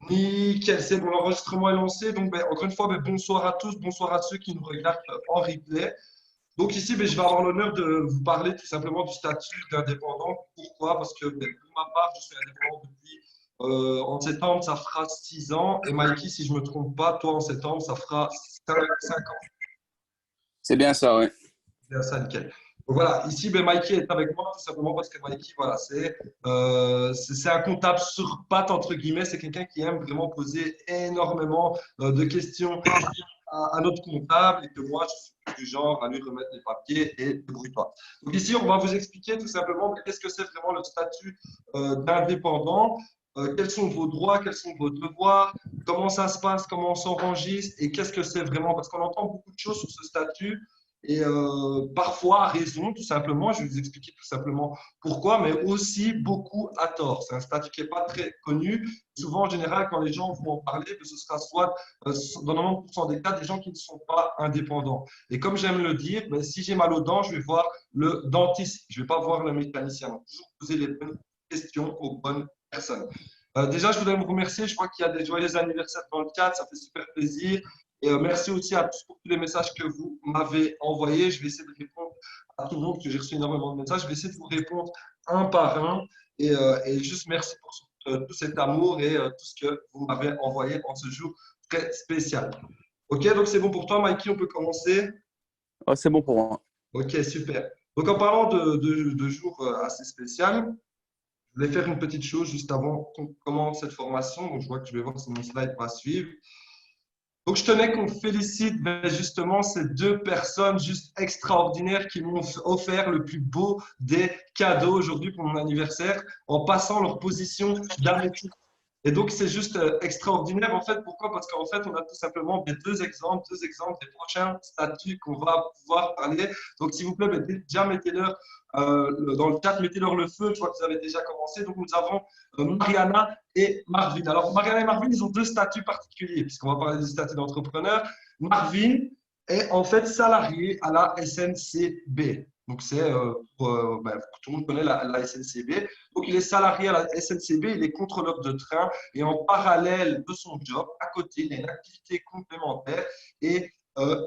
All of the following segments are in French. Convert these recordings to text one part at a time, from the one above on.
Nickel, c'est bon, l'enregistrement est lancé. Donc, encore une fois, bonsoir à tous, bonsoir à ceux qui nous regardent en replay. Donc ici, je vais avoir l'honneur de vous parler tout simplement du statut d'indépendant. Pourquoi? Parce que pour ma part, je suis indépendant depuis, en septembre, ça fera 6 ans. Et Mikey, si je ne me trompe pas, toi en septembre, ça fera 5 ans. C'est bien ça, ouais. Bien ça, nickel. Donc voilà, ici, Mikey est avec moi tout simplement parce que Mikey, voilà, c'est un comptable sur pattes, entre guillemets. C'est quelqu'un qui aime vraiment poser énormément de questions à notre comptable et que moi, je suis plus du genre à lui remettre les papiers et débrouille-toi. Donc ici, on va vous expliquer tout simplement qu'est-ce que c'est vraiment le statut d'indépendant, quels sont vos droits, quels sont vos devoirs, comment ça se passe, comment on s'enregistre et qu'est-ce que c'est vraiment. Parce qu'on entend beaucoup de choses sur ce statut et parfois à raison, tout simplement. Je vais vous expliquer tout simplement pourquoi, mais aussi beaucoup à tort. C'est un statut qui n'est pas très connu. Souvent, en général, quand les gens vont en parler, ce sera soit dans 90% des cas, des gens qui ne sont pas indépendants. Et comme j'aime le dire, si j'ai mal aux dents, je vais voir le dentiste. Je ne vais pas voir le mécanicien. Donc, toujours poser les bonnes questions aux bonnes personnes. Déjà, je voudrais vous remercier. Je crois qu'il y a des joyeux anniversaires dans le chat. Ça fait super plaisir. Et merci aussi à tous pour tous les messages que vous m'avez envoyés. Je vais essayer de répondre à tout le monde, parce que j'ai reçu énormément de messages. Je vais essayer de vous répondre un par un. Et juste merci pour tout cet amour et tout ce que vous m'avez envoyé en ce jour très spécial. Ok, donc c'est bon pour toi, Mikey, on peut commencer. Oh, c'est bon pour moi. Ok, super. Donc en parlant de jours assez spécial, je voulais faire une petite chose juste avant qu'on commence cette formation. Donc je vois que je vais voir si mon slide va suivre. Donc, je tenais qu'on félicite justement ces deux personnes juste extraordinaires qui m'ont offert le plus beau des cadeaux aujourd'hui pour mon anniversaire en passant leur position d'améthyste. Et donc, c'est juste extraordinaire en fait. Pourquoi? Parce qu'en fait, on a tout simplement deux exemples des prochains statuts qu'on va pouvoir parler. Donc, s'il vous plaît, déjà mettez-leur dans le chat, mettez-leur le feu. Je vois que vous avez déjà commencé. Donc, nous avons Mariana et Marvin. Alors, Mariana et Marvin, ils ont deux statuts particuliers, puisqu'on va parler du statut d'entrepreneur. Marvin est en fait salarié à la SNCB. Donc, c'est tout le monde connaît la SNCB. Donc, il est salarié à la SNCB, il est contrôleur de train et en parallèle de son job, à côté, il a une activité complémentaire et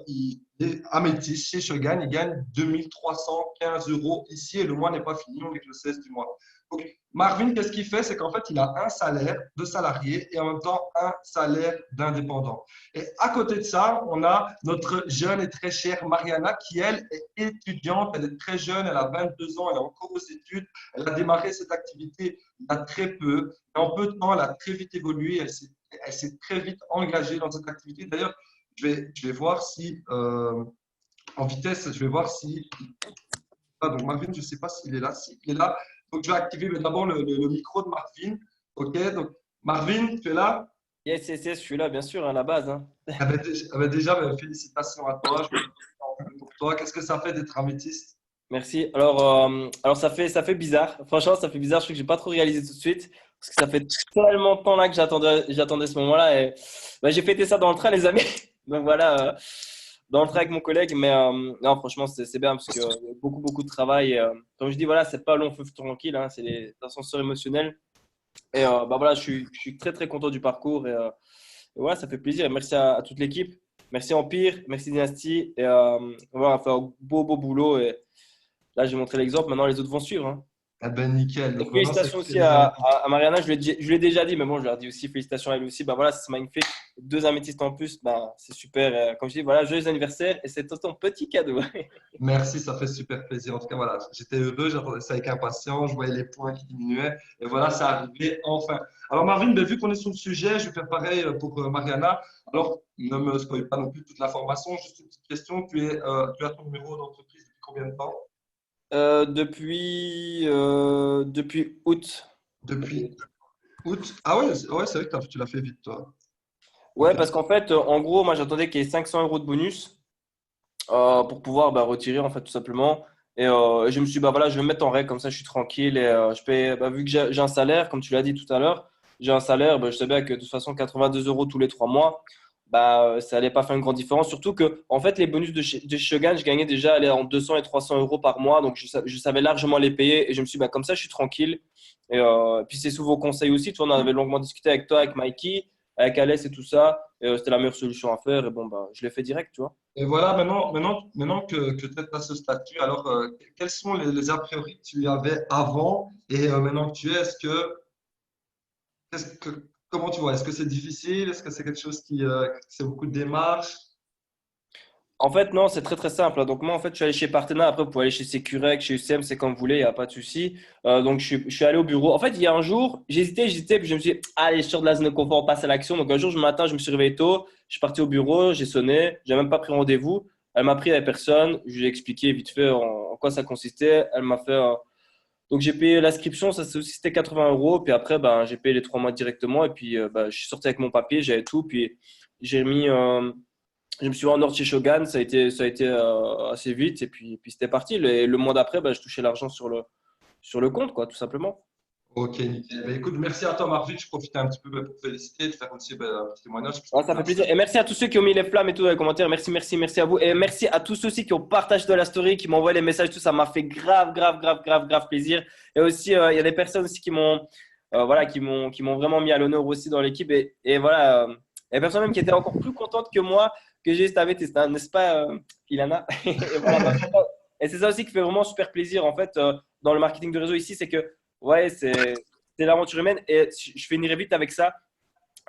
il est améthyste chez Shogun. Il gagne 2315 euros ici et le mois n'est pas fini, on est le 16 du mois. Donc, Marvin, qu'est-ce qu'il fait? C'est qu'en fait, il a un salaire de salarié et en même temps un salaire d'indépendant. Et à côté de ça, on a notre jeune et très chère Mariana qui, elle, est étudiante. Elle est très jeune, elle a 22 ans, elle est encore aux études. Elle a démarré cette activité il y a très peu. Et en peu de temps, elle a très vite évolué. Elle s'est très vite engagée dans cette activité. D'ailleurs, je vais voir si, en vitesse, je vais voir si. Ah, donc Marvin, je ne sais pas s'il est là. S'il est là, donc je vais activer d'abord le micro de Marvin. OK, donc Marvin, tu es là? Yes, yes, yes, je suis là, bien sûr, à la base, hein. Déjà, félicitations à toi. Je suis content pour toi. Qu'est-ce que ça fait d'être améthyste? Merci. Alors ça fait bizarre. Franchement, ça fait bizarre. Je crois que j'ai pas trop réalisé tout de suite parce que ça fait tellement de temps là que j'attendais ce moment-là. Et j'ai fêté ça dans le train, les amis. Donc voilà, dans le train avec mon collègue. Mais non, franchement, c'est bien parce que beaucoup de travail. Comme je dis, voilà, c'est pas long feu tranquille, hein, c'est les ascenseurs émotionnels. Et voilà, je suis très content du parcours. Et voilà, ça fait plaisir. Et merci à toute l'équipe. Merci Empire, merci Dynasty. Et voilà, on a fait un beau boulot. Et là, j'ai montré l'exemple. Maintenant, les autres vont suivre, hein. Ah ben nickel. Et Donc maintenant, c'est félicitations aussi les amis. à Mariana. Je l'ai déjà dit, mais bon, je leur dis aussi félicitations à elle aussi. Bah voilà, c'est magnifique. Deux améthystes en plus, bah, c'est super. Comme je dis, voilà, joyeux anniversaire et c'est ton petit cadeau. Merci, ça fait super plaisir. En tout cas, voilà, j'étais heureux, j'attendais ça avec impatience, je voyais les points qui diminuaient. Et voilà, ça arrivait enfin. Alors, Marvin, vu qu'on est sur le sujet, je vais faire pareil pour Mariana. Alors, ne me spoil pas non plus toute la formation. Juste une petite question. Tu as ton numéro d'entreprise depuis combien de temps? Depuis août. Depuis août. Ah ouais, ouais, c'est vrai que tu l'as fait vite, toi. Ouais, Ok. parce qu'en fait, en gros, moi, j'attendais qu'il y ait 500 euros de bonus pour pouvoir retirer, en fait, tout simplement. Et je me suis dit, bah voilà, je vais me mettre en règle, comme ça, je suis tranquille. Et je paye, bah, vu que j'ai un salaire, comme tu l'as dit tout à l'heure, j'ai un salaire, bah, je sais bien que de toute façon, 82 euros tous les 3 mois. bah, ça allait pas faire une grande différence. Surtout que, en fait, les bonus de Shogun, je gagnais déjà aller en 200 et 300 euros par mois. Donc, je savais largement les payer. Et je me suis dit, bah, comme ça, je suis tranquille. Et puis, c'est sous vos conseils aussi. Tu vois, on en avait longuement discuté avec toi, avec Mikey, avec Alès et tout ça. Et c'était la meilleure solution à faire. Et bon, bah, je l'ai fait direct, tu vois. Et voilà, maintenant que tu es à ce statut, alors quels sont les a priori que tu avais avant et maintenant que tu es, comment tu vois? Est-ce que c'est difficile? Est-ce que c'est quelque chose c'est beaucoup de démarches? En fait, non, c'est très très simple. Donc moi, en fait, je suis allé chez Partena. Après, vous pouvez aller chez Securec, chez UCM, c'est comme vous voulez, il n'y a pas de souci. Donc je suis allé au bureau. En fait, il y a un jour, j'hésitais, puis je me suis dit, allez, je suis sûr de la zone de confort, on passe à l'action. Donc un jour, matin, je me suis réveillé tôt, je suis parti au bureau, j'ai sonné, j'ai même pas pris rendez-vous. Elle m'a pris avec personne, je lui ai expliqué vite fait en quoi ça consistait. Elle m'a fait. Donc j'ai payé l'inscription, ça c'est aussi c'était 80 euros. Puis après, ben, j'ai payé les 3 mois directement. Et puis ben, je suis sorti avec mon papier, j'avais tout. Puis j'ai mis. Je me suis rendu chez Shogun, ça a été assez vite et puis c'était parti. Le mois d'après, bah, je touchais l'argent sur le compte, quoi, tout simplement. Ok, nickel. Ben, écoute, merci à toi, Marvin. Je profitais un petit peu pour féliciter, de faire aussi un petit témoignage. Parce Ouais, que ça fait plaisir. Et merci à tous ceux qui ont mis les flammes et tout dans les commentaires. Merci à vous. Et merci à tous ceux aussi qui ont partagé de la story, qui m'ont envoyé les messages, tout ça m'a fait grave plaisir. Et aussi, il y a des personnes aussi qui m'ont voilà, qui m'ont vraiment mis à l'honneur aussi dans l'équipe. Et voilà, il y a des personnes même qui étaient encore plus contentes que moi que j'ai stavé, n'est-ce pas, Ilana? Et voilà, bah, et c'est ça aussi qui fait vraiment super plaisir en fait dans le marketing de réseau ici, c'est que ouais, c'est l'aventure humaine. Et je finirai vite avec ça.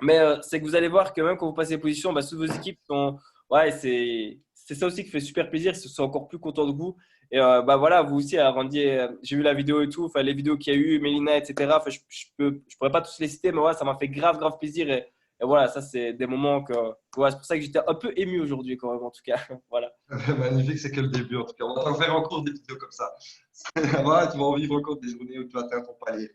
Mais c'est que vous allez voir que même quand vous passez les positions, bah, toutes vos équipes sont. Ouais, c'est ça aussi qui fait super plaisir. Ils sont encore plus contents de vous. Et bah voilà, vous aussi, rendiez. J'ai vu la vidéo et tout, enfin, les vidéos qu'il y a eu, Mélina, etc. Enfin, je pourrais pas tous les citer, mais ouais, ça m'a fait grave plaisir. Et voilà, ça, c'est des moments que. Ouais, c'est pour ça que j'étais un peu ému aujourd'hui, quand même, en tout cas. Voilà. magnifique, c'est que le début en tout cas. On va t'en faire encore des vidéos comme ça. Voilà, tu vas en vivre encore des journées où tu vas atteindre ton palier.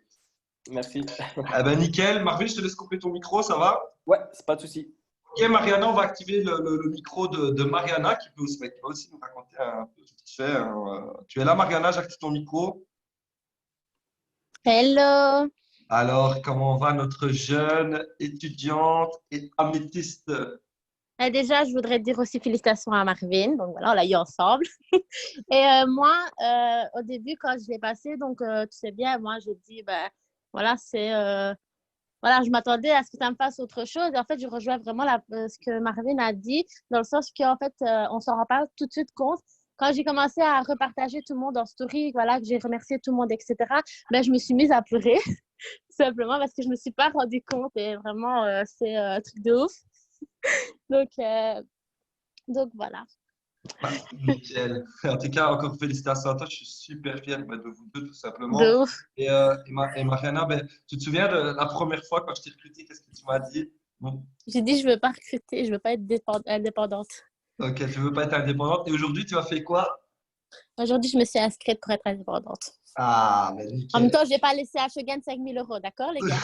Merci. Eh ben, nickel. Marvin, je te laisse couper ton micro, ça va? Ouais, c'est pas de souci. Ok, Mariana, on va activer le micro de Mariana qui va aussi nous raconter un peu ce qu'il fait, hein. Tu es là, Mariana, j'active ton micro. Hello. Alors, comment va notre jeune étudiante et améthyste? Déjà, je voudrais dire aussi félicitations à Marvin. Donc voilà, on l'a eu ensemble. Et moi, au début, quand je l'ai passé, donc tu sais bien, moi, j'ai dit, ben voilà, voilà, je m'attendais à ce que ça me fasse autre chose. Et en fait, je rejoins vraiment ce que Marvin a dit, dans le sens qu'en fait, on s'en rend pas tout de suite compte. Quand j'ai commencé à repartager tout le monde en story, voilà, que j'ai remercié tout le monde, etc., ben, je me suis mise à pleurer, tout simplement parce que je ne me suis pas rendu compte. Et vraiment, c'est un truc de ouf. Donc, voilà. Ah, nickel. En tout cas, encore félicitations à toi. Je suis super fier bah, de vous deux, tout De simplement. ouf. Et Mariana, ben, tu te souviens de la première fois quand je t'ai recruté, qu'est-ce que tu m'as dit? Bon, J'ai dit, je ne veux pas recruter, je ne veux pas être indépendante. ok, tu veux pas être indépendante. Et aujourd'hui, tu as fait quoi? Aujourd'hui, je me suis inscrite pour être indépendante. Ah, mais En même nickel. temps, je ne vais pas laisser à Shogun 5 000 euros, d'accord, les gars?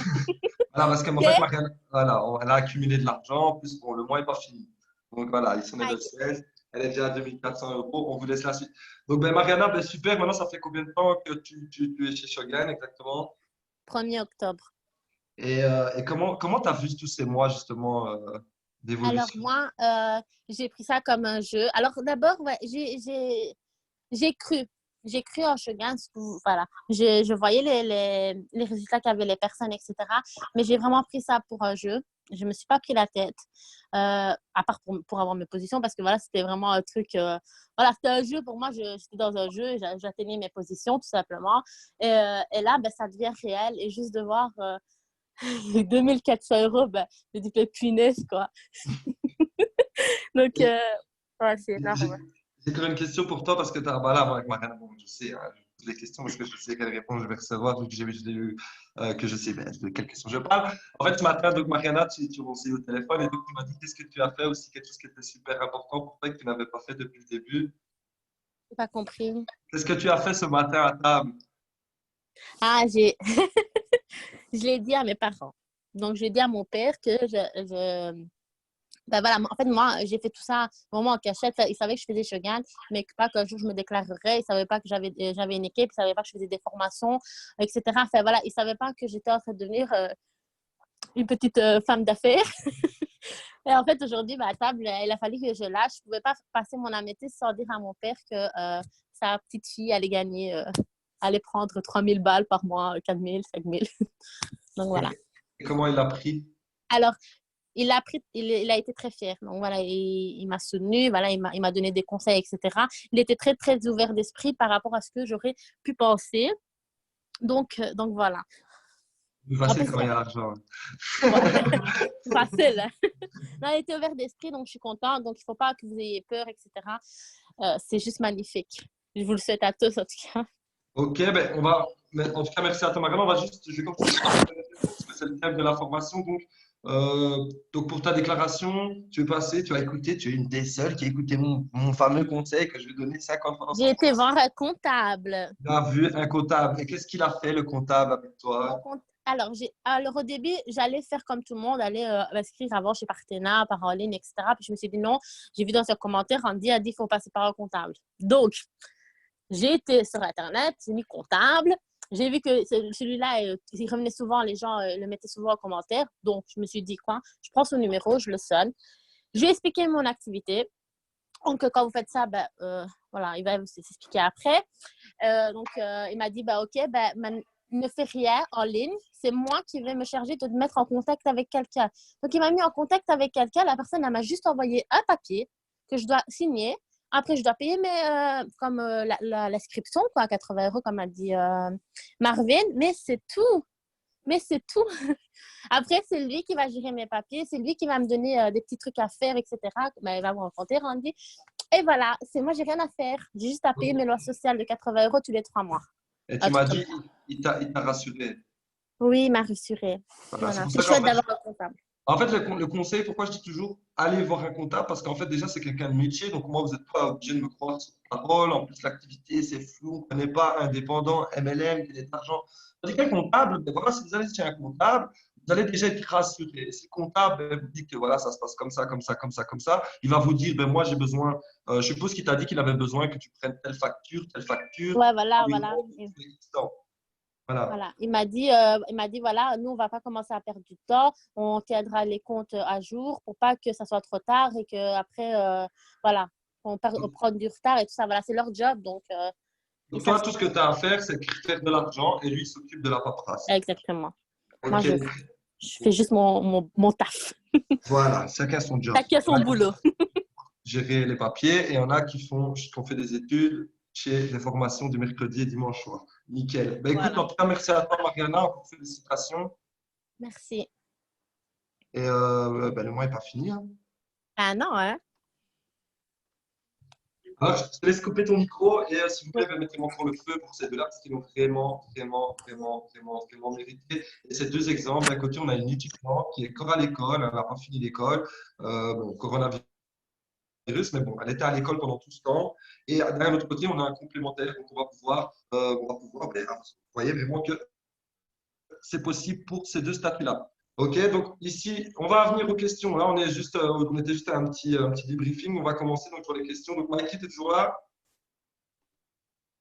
Voilà, parce qu'en Ok? fait, Mariana, voilà, elle a accumulé de l'argent. En plus, bon, le mois n'est pas fini. Donc voilà, ici on est le Aïe. 16. Elle est déjà à 2 400 euros. On vous laisse la suite. Donc, ben, Mariana, ben, super. Maintenant, ça fait combien de temps que tu es chez Shogun exactement? 1er octobre. Et comment tu as vu tous ces mois justement Alors, d'évolution? moi, j'ai pris ça comme un jeu. Alors, d'abord, ouais, j'ai cru. J'ai cru en Shogun. Voilà. Je voyais les résultats qu'avaient les personnes, etc. Mais j'ai vraiment pris ça pour un jeu. Je ne me suis pas pris la tête, à part pour avoir mes positions, parce que voilà, c'était vraiment un truc. Voilà, c'était un jeu pour moi. J'étais dans un jeu, j'atteignais mes positions, tout simplement. Et là, ben, ça devient réel. Et juste de voir 2400 euros, ben, je dis, mais punaise, quoi. Donc, Et ouais, c'est J'ai énorme. j'ai encore une question pour toi parce que tu as, bah là, moi, avec Mariana, bon, je sais, hein, je pose les questions parce que je sais quelles réponses je vais recevoir, vu que j'ai eu, que je sais ben, de quelles questions je parle. En fait, ce matin, donc, Mariana, tu m'as aussi au téléphone et donc tu m'as dit qu'est-ce que tu as fait aussi, quelque chose qui était super important pour toi et que tu n'avais pas fait depuis le début. J'ai pas compris. Qu'est-ce que tu as fait ce matin à table? Ah, je l'ai dit à mes parents. Donc, j'ai dit à mon père que ben voilà, en fait, moi, j'ai fait tout ça vraiment en cachette. Ils savaient que je faisais Shogun, mais pas qu'un jour je me déclarerais. Ils savaient pas que j'avais une équipe. Ils savaient pas que je faisais des formations, etc. Enfin, voilà, ils savaient pas que j'étais en train de devenir une petite femme d'affaires. Et en fait, aujourd'hui, ma table, il a fallu que je lâche. Je ne pouvais pas passer mon améthyste sans dire à mon père que sa petite fille allait gagner, allait prendre 3000 balles par mois, 4000, 5000. Donc voilà. Et comment il l'a pris? Alors, il a été très fier. Donc voilà, il m'a soutenu, voilà, il m'a donné des conseils, etc. Il était très, très ouvert d'esprit par rapport à ce que j'aurais pu penser. Donc voilà. Plus facile Après, quand il y a l'argent. facile. Hein. Non, il était ouvert d'esprit, donc je suis contente. Donc il ne faut pas que vous ayez peur, etc. C'est juste magnifique. Je vous le souhaite à tous, en tout cas. Ok, ben on va. En tout cas, merci à toi, Marianne. On va juste. Je vais continuer parce que c'est le thème de la formation. Donc pour ta déclaration, tu es passé, tu as écouté, tu es une des seules qui a écouté mon fameux conseil que je vais donner 50 fois dans J'ai cette été formation. voir un comptable. Tu as vu un comptable. Et qu'est-ce qu'il a fait, le comptable, avec toi? Alors, au début, j'allais faire comme tout le monde, aller m'inscrire avant chez Partena, par en ligne, etc. Puis je me suis dit non, j'ai vu dans un commentaire, on dit, il faut passer par un comptable. Donc, j'ai été sur Internet, j'ai mis comptable. J'ai vu que celui-là, il revenait souvent, les gens le mettaient souvent en commentaire. Donc, je me suis dit quoi? Je prends son numéro, je le sonne. Je lui ai expliqué mon activité. Donc, quand vous faites ça, voilà, il va vous expliquer après. Il m'a dit, OK, ne fais rien en ligne. C'est moi qui vais me charger de te mettre en contact avec quelqu'un. Donc, il m'a mis en contact avec quelqu'un. La personne, elle m'a juste envoyé un papier que je dois signer. Après, je dois payer l'inscription, quoi, 80 € comme a dit Marvin. Mais c'est tout. Après, c'est lui qui va gérer mes papiers. C'est lui qui va me donner des petits trucs à faire, etc. Il va me rencontrer, Randy. Et voilà, moi, j'ai rien à faire. J'ai juste à payer mes lois sociales de 80 € tous les 3 mois. Et tu m'as dit, il t'a rassuré. Oui, il m'a rassuré. Voilà. C'est chouette d'avoir un comptable. En fait, le conseil, pourquoi je dis toujours allez voir un comptable? Parce qu'en fait, déjà, c'est quelqu'un de métier. Donc, moi, vous n'êtes pas obligé de me croire sur parole. En plus, l'activité, c'est flou. On ne connaît pas indépendant, MLM, quel est l'argent. Tandis qu'un comptable, voilà, si vous allez chez un comptable, vous allez déjà être rassuré. Si le comptable vous dit que voilà, ça se passe comme ça, comme ça, comme ça, comme ça, il va vous dire moi, j'ai besoin. Je suppose qu'il t'a dit qu'il avait besoin que tu prennes telle facture, telle facture. Ouais, voilà. Voilà. Il m'a dit, voilà, nous, on ne va pas commencer à perdre du temps. On tiendra les comptes à jour pour pas que ça soit trop tard et qu'après, voilà, on prend du retard et tout ça. Voilà, c'est leur job. Donc toi, tout ce que tu as à faire, c'est faire de l'argent et lui, il s'occupe de la paperasse. Exactement. Okay. Moi, je fais juste mon taf. Voilà, chacun son job. Chacun son boulot. Gérer les papiers et il y en a qui ont fait des études chez les formations du mercredi et dimanche soir. Nickel. Écoute, voilà. En tout cas, merci à toi, Mariana. Encore félicitations. Merci. Et le mois n'est pas fini. Hein. Ah non, hein? Alors, je te laisse couper ton micro et s'il vous plaît, mettez-moi encore le feu pour ces deux-là parce qu'ils l'ont vraiment mérité. Et ces deux exemples, d'un côté, on a une étudiante qui est encore à l'école, elle n'a pas fini l'école, coronavirus. Mais bon, elle était à l'école pendant tout ce temps. Et d'un autre côté, on a un complémentaire. Donc, on va pouvoir vous voyez vraiment que c'est possible pour ces deux statuts-là. OK, donc ici, on va venir aux questions. Là, on était juste à un petit débriefing. On va commencer donc, sur les questions. Donc, Mikey, tu es toujours là?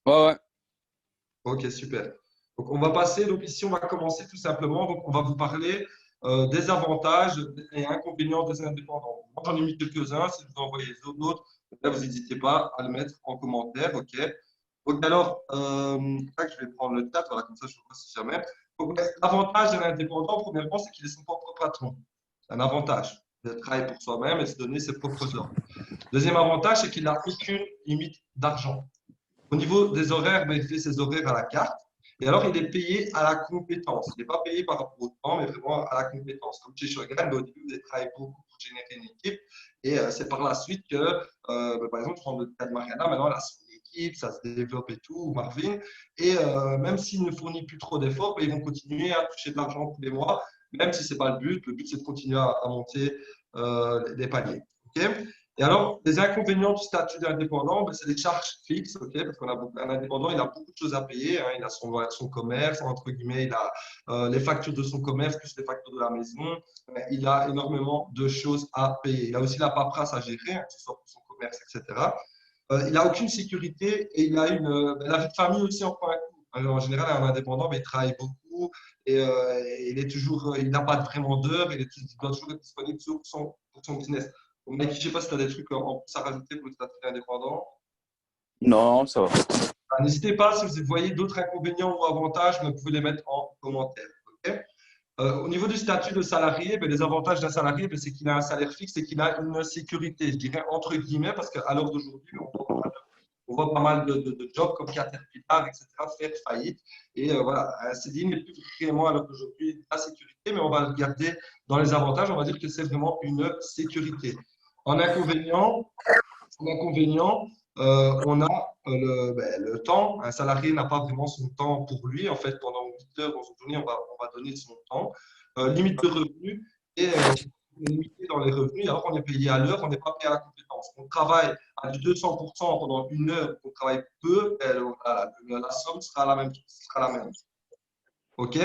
Ouais. OK, super. Donc, on va passer. Donc, ici, on va commencer tout simplement. Donc, on va vous parler des avantages et inconvénients des indépendants. Moi, j'en ai mis quelques-uns. Si vous envoyez les autres, là, vous n'hésitez pas à le mettre en commentaire. OK. Donc, alors, je vais prendre le chat. Voilà, comme ça, je vois si jamais. Donc, l'avantage de l'indépendant, premièrement, c'est qu'il est son propre patron. C'est un avantage de travailler pour soi-même et de se donner ses propres ordres. Deuxième avantage, c'est qu'il n'a aucune limite d'argent. Au niveau des horaires, il fait ses horaires à la carte. Et alors, il est payé à la compétence. Il n'est pas payé par rapport au temps, mais vraiment à la compétence. Comme chez Shogun, au début, vous avez travaillé beaucoup pour générer une équipe. Et c'est par la suite que, par exemple, je prends le cas de Mariana, maintenant, elle a son équipe, ça se développe et tout, ou Marvin. Et même s'il ne fournit plus trop d'efforts, ils vont continuer à toucher de l'argent tous les mois, même si ce n'est pas le but. Le but, c'est de continuer à monter des paliers. Okay. Et alors, les inconvénients du statut d'indépendant, c'est les charges fixes, parce qu'on a un indépendant, il a beaucoup de choses à payer. Hein, il a son commerce, entre guillemets, il a les factures de son commerce, plus les factures de la maison. Il a énormément de choses à payer. Il a aussi la paperasse à gérer, hein, que ce soit pour son commerce, etc. Il n'a aucune sécurité et il a la vie de famille aussi en prend un coup. Alors, en général, un indépendant, il travaille beaucoup, beaucoup et il n'a pas vraiment d'heures, il doit toujours être disponible pour son business. Donc, Mikey, je ne sais pas si tu as des trucs en plus à rajouter pour le statut indépendant. Non, ça va. N'hésitez pas, si vous voyez d'autres inconvénients ou avantages, vous pouvez les mettre en commentaire. Ok. Au niveau du statut de salarié, ben, les avantages d'un salarié, ben, c'est qu'il a un salaire fixe et qu'il a une sécurité, je dirais entre guillemets, parce qu'à l'heure d'aujourd'hui, on voit pas mal de jobs comme Caterpillar, etc., faire faillite. Et voilà, un CDI n'est plus vraiment à l'heure d'aujourd'hui la sécurité, mais on va le garder dans les avantages. On va dire que c'est vraiment une sécurité. En inconvénient, on a le temps. Un salarié n'a pas vraiment son temps pour lui. En fait, pendant 8 heures dans une journée, on va donner son temps. Limite de revenus et on est limité dans les revenus. Alors, on est payé à l'heure, on n'est pas payé à la compétence. On travaille à du 200% pendant une heure, on travaille peu, la somme sera la même. OK?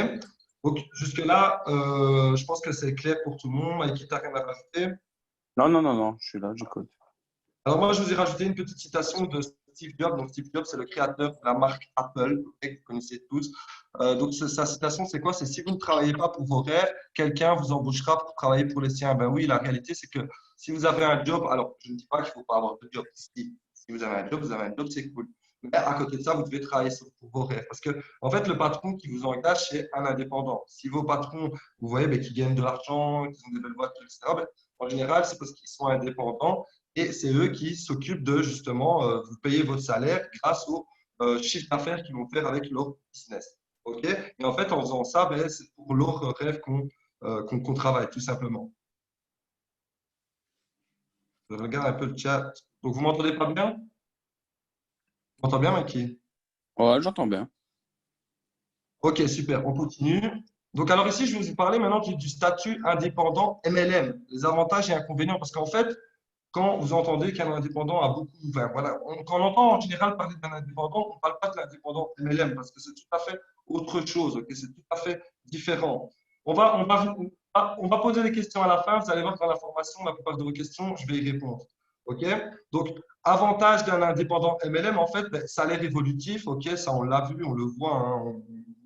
Donc, jusque-là, je pense que c'est clair pour tout le monde. Mikey, tu n'as rien à rajouter? Non, je suis là, j'écoute. Alors moi, je vous ai rajouté une petite citation de Steve Jobs. Donc Steve Jobs, c'est le créateur de la marque Apple, que vous connaissez tous. Donc sa citation, c'est quoi? C'est si vous ne travaillez pas pour vos rêves, quelqu'un vous embauchera pour travailler pour les siens. Ben oui, la réalité, c'est que si vous avez un job, alors je ne dis pas qu'il ne faut pas avoir de job. Si vous avez un job, c'est cool. Mais à côté de ça, vous devez travailler pour vos rêves. Parce que, en fait, le patron qui vous engage, c'est un indépendant. Si vos patrons, vous voyez, ben, qui gagnent de l'argent, qui ont des belles voitures, etc., ben, en général, c'est parce qu'ils sont indépendants. Et c'est eux qui s'occupent de justement vous payer votre salaire grâce au chiffre d'affaires qu'ils vont faire avec leur business. OK? Et en fait, en faisant ça, ben, c'est pour leur rêve qu'on travaille, tout simplement. Je regarde un peu le chat. Donc, vous m'entendez pas bien? Vous m'entendez bien, Mikey? Ouais, j'entends bien. Ok, super, on continue. Donc, alors ici, je vais vous parler maintenant du statut indépendant MLM, les avantages et inconvénients. Parce qu'en fait, quand vous entendez qu'un indépendant a beaucoup, enfin, voilà, quand on entend en général parler d'un indépendant, on ne parle pas de l'indépendant MLM parce que c'est tout à fait autre chose, ok, c'est tout à fait différent. On va poser des questions à la fin. Vous allez voir que dans la formation, la plupart de vos questions, je vais y répondre. Ok? Donc, avantage d'un indépendant MLM, en fait, ben, salaire évolutif. Ok, ça, on l'a vu, on le voit. Hein,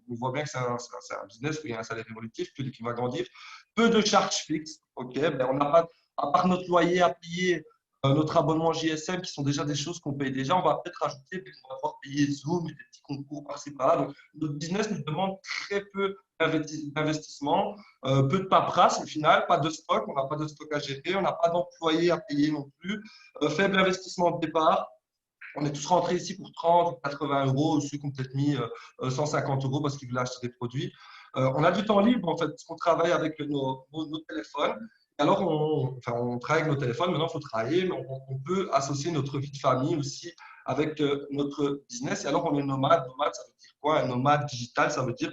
on voit bien que c'est un business où il y a un salaire évolutif qui va grandir. Peu de charges fixes. Ok, ben, on n'a pas, à part notre loyer à payer, notre abonnement JSM, qui sont déjà des choses qu'on paye déjà, on va peut-être rajouter, on va devoir payer Zoom et des petits concours par-ci par-là. Donc, notre business nous demande très peu d'investissement, peu de paperasse au final, pas de stock, on n'a pas de stock à gérer, on n'a pas d'employés à payer non plus, faible investissement de départ. On est tous rentrés ici pour 30, 80 euros, ceux qui ont peut-être mis 150 euros parce qu'ils voulaient acheter des produits. On a du temps libre en fait, parce qu'on travaille avec nos téléphones. Alors, on travaille avec nos téléphones, maintenant il faut travailler, mais on peut associer notre vie de famille aussi avec notre business. Et alors, on est nomade. Nomade, ça veut dire quoi? Un nomade digital, ça veut dire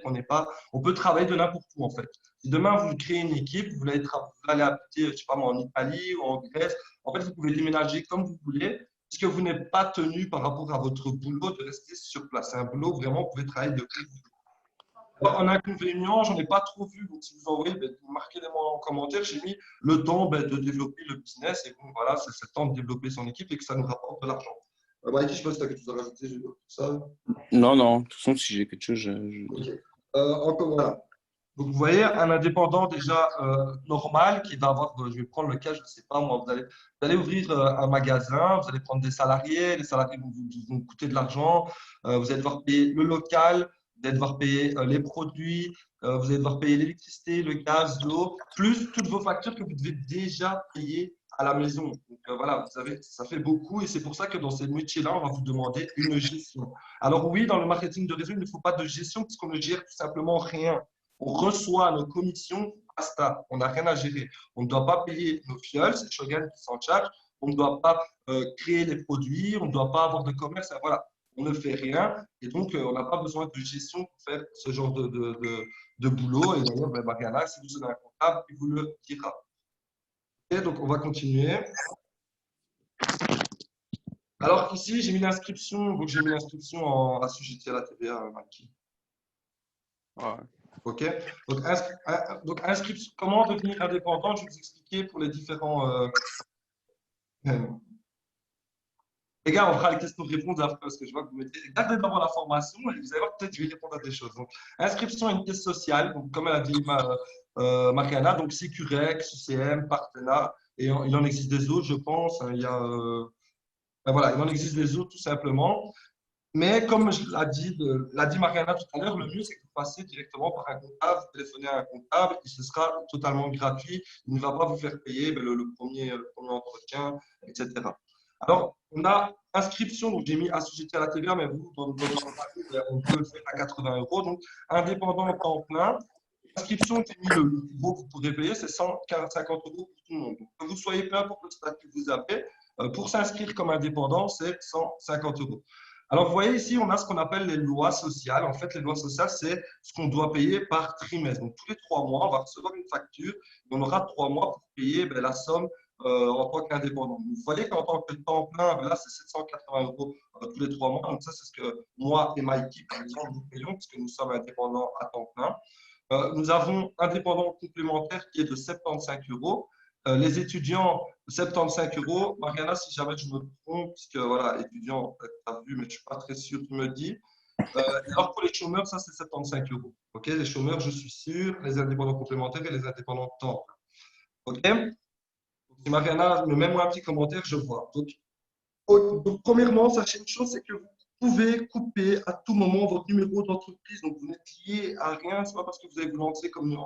on peut travailler de n'importe où en fait. Si demain vous créez une équipe, vous voulez aller habiter, je sais pas moi, en Italie ou en Grèce, en fait, vous pouvez déménager comme vous voulez, puisque vous n'êtes pas tenu par rapport à votre boulot de rester sur place. C'est un boulot vraiment, vous pouvez travailler de où vous voulez. En inconvénient, j'en ai pas trop vu. Donc, si vous envoyez, vous marquez les mots en commentaire. J'ai mis le temps de développer le business. Et bon, voilà, c'est le temps de développer son équipe et que ça nous rapporte de l'argent. Mikey, je ne sais pas si tu as quelque chose à rajouter sur ça. Non, de toute façon, si j'ai quelque chose, je Ok. dis. Encore voilà. Donc, vous voyez, un indépendant déjà normal qui va avoir, je vais prendre le cas, je ne sais pas moi, vous allez ouvrir un magasin, vous allez prendre des salariés, les salariés vont vous coûter de l'argent, vous allez devoir payer le local, vous allez devoir payer les produits, vous allez devoir payer l'électricité, le gaz, l'eau, plus toutes vos factures que vous devez déjà payer à la maison. Donc voilà, vous savez, ça fait beaucoup et c'est pour ça que dans ces métiers-là, on va vous demander une gestion. Alors oui, dans le marketing de réseau, il ne faut pas de gestion puisqu'on ne gère tout simplement rien. On reçoit nos commissions, basta, on n'a rien à gérer. On ne doit pas payer nos fioles, c'est Shogun qui s'en charge. On ne doit pas créer les produits, on ne doit pas avoir de commerce. Voilà, on ne fait rien et donc on n'a pas besoin de gestion pour faire ce genre de boulot. Et d'ailleurs, Mariana, si vous avez un comptable, il vous le dira. Okay, donc on va continuer. Alors ici, j'ai mis l'inscription, donc j'ai mis l'inscription assujetti à la TVA, Maki. Ouais. Ok. Donc, inscription, comment devenir indépendant? Je vais vous expliquer pour les différents Les gars, on fera les questions-réponses après parce que je vois que vous mettez. Gardez d'abord la formation et vous allez voir, peut-être je vais répondre à des choses. Donc, inscription à une caisse sociale, donc, comme elle a dit Mariana, donc Sécurex, UCM, Partena, et il en existe des autres, je pense. Hein, il y a, ben voilà, il en existe des autres tout simplement. Mais comme l'a dit Mariana tout à l'heure, le mieux c'est que vous passez directement par un comptable, vous téléphonez à un comptable et ce sera totalement gratuit. Il ne va pas vous faire payer le premier entretien, etc. Alors, on a inscription, donc j'ai mis assujetti à la TVA, mais vous, dans votre entreprise, on peut le faire à 80 euros. Donc, indépendant en temps plein, inscription, j'ai mis le plus gros que vous pourrez payer, c'est 150 euros pour tout le monde. Donc, que vous soyez peu importe le statut que vous avez, pour s'inscrire comme indépendant, c'est 150 euros. Alors, vous voyez ici, on a ce qu'on appelle les lois sociales. En fait, les lois sociales, c'est ce qu'on doit payer par trimestre. Donc, tous les 3 mois, on va recevoir une facture et on aura 3 mois pour payer la somme en tant qu'indépendant. Vous voyez qu'en tant que temps plein, là, c'est 780 euros tous les 3 mois. Donc, ça, c'est ce que moi et Mikey, par exemple, nous payons puisque nous sommes indépendants à temps plein. Nous avons indépendant complémentaire qui est de 75 euros. Les étudiants, 75 euros. Mariana, si jamais je me trompe, puisque voilà, étudiant, tu as vu, mais je ne suis pas très sûr, tu me dis. Alors pour les chômeurs, ça c'est 75 euros. Ok, les chômeurs, je suis sûr, les indépendants complémentaires et les indépendants de temps. Ok, donc, si Mariana me met moi un petit commentaire, je vois. Donc, premièrement, sachez une chose, c'est que vous pouvez couper à tout moment votre numéro d'entreprise. Donc, vous n'êtes lié à rien. Ce n'est pas parce que vous allez vous lancer comme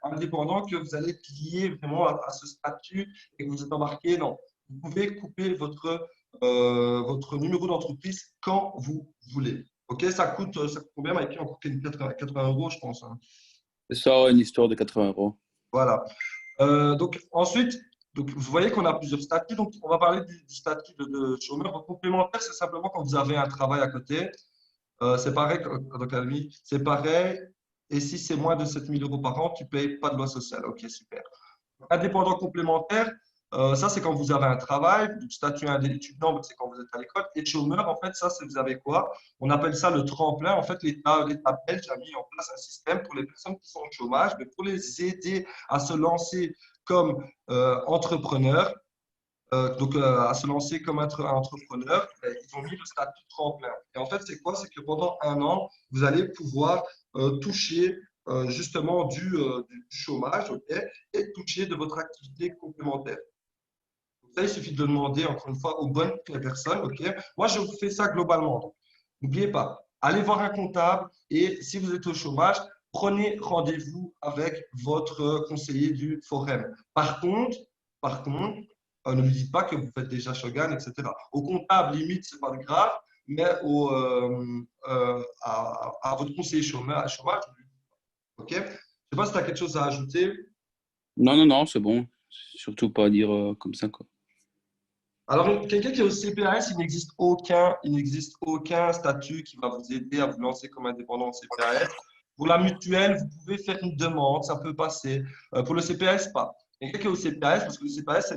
indépendant que vous allez être lié vraiment à ce statut et que vous êtes embarqué. Non, vous pouvez couper votre numéro d'entreprise quand vous voulez. OK, ça coûte combien, Mikey? On coûte 80 euros, je pense. Hein. C'est ça, une histoire de 80 euros. Voilà. Donc, ensuite, donc, vous voyez qu'on a plusieurs statuts. Donc, on va parler du statut de chômeur. Donc, complémentaire, c'est simplement quand vous avez un travail à côté. C'est pareil, donc, c'est pareil. Et si c'est moins de 7 000 euros par an, tu ne payes pas de loi sociale. OK, super. Indépendant complémentaire, ça, c'est quand vous avez un travail. Donc, statut étudiant, c'est quand vous êtes à l'école. Et chômeur, en fait, ça, c'est vous avez quoi? On appelle ça le tremplin. En fait, l'État belge a mis en place un système pour les personnes qui sont au chômage, mais pour les aider à se lancer comme entrepreneurs. Donc, à se lancer comme entrepreneur, ils ont mis le statut tremplin. Et en fait, c'est quoi? C'est que pendant 1 an, vous allez pouvoir toucher justement du chômage, okay, et toucher de votre activité complémentaire. Donc, ça, il suffit de demander, encore une fois, aux bonnes personnes. Okay. Moi, je vous fais ça globalement. N'oubliez pas, allez voir un comptable et si vous êtes au chômage, prenez rendez-vous avec votre conseiller du forum. Par contre, ne lui dites pas que vous faites déjà Shogun, etc. Au comptable, limite, ce n'est pas grave, mais à votre conseiller chômage, OK? Je ne sais pas si tu as quelque chose à ajouter. Non, c'est bon. Surtout pas dire comme ça, quoi. Alors, quelqu'un qui est au CPAS, il n'existe aucun statut qui va vous aider à vous lancer comme indépendant au CPAS. Pour la mutuelle, vous pouvez faire une demande, ça peut passer. Pour le CPAS, pas. Quelqu'un qui est au CPAS, parce que le CPAS,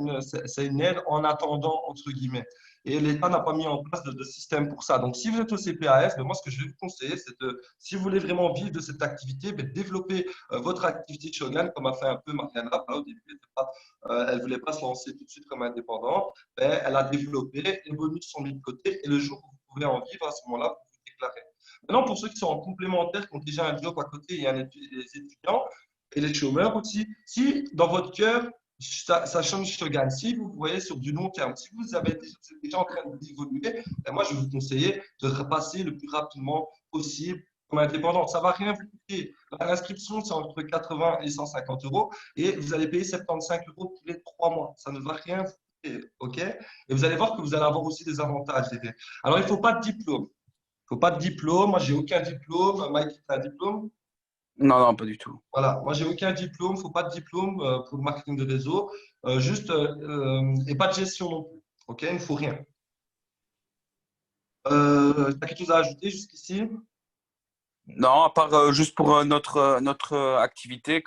c'est une aide en attendant, entre guillemets. Et l'État n'a pas mis en place de système pour ça. Donc, si vous êtes au CPAS, moi, ce que je vais vous conseiller, c'est si vous voulez vraiment vivre de cette activité, développer votre activité de Shogun, comme a fait un peu Mariana. Au début, elle ne voulait pas se lancer tout de suite comme indépendante. Mais elle a développé, les bonus sont mis de côté. Et le jour où vous pouvez en vivre, à ce moment-là, vous vous déclarez. Maintenant, pour ceux qui sont en complémentaire, qui ont déjà un job à côté, il y a les étudiants et les chômeurs aussi. Si dans votre cœur, ça change Shogun, si vous voyez sur du long terme, si vous êtes déjà en train d'évoluer, moi, je vais vous conseiller de repasser le plus rapidement possible comme indépendant. Ça ne va rien vous coûter. L'inscription, c'est entre 80 et 150 euros et vous allez payer 75 euros tous les 3 mois. Ça ne va rien vous coûter. OK? Et vous allez voir que vous allez avoir aussi des avantages. Alors, il ne faut pas de diplôme. Il ne faut pas de diplôme. Moi, j'ai aucun diplôme. Mike, tu as un diplôme? Non, pas du tout. Voilà. Moi, j'ai aucun diplôme. Il ne faut pas de diplôme pour le marketing de réseau. Et pas de gestion non plus. OK? Il ne faut rien. Tu as quelque chose à ajouter jusqu'ici? Non, à part juste pour notre activité,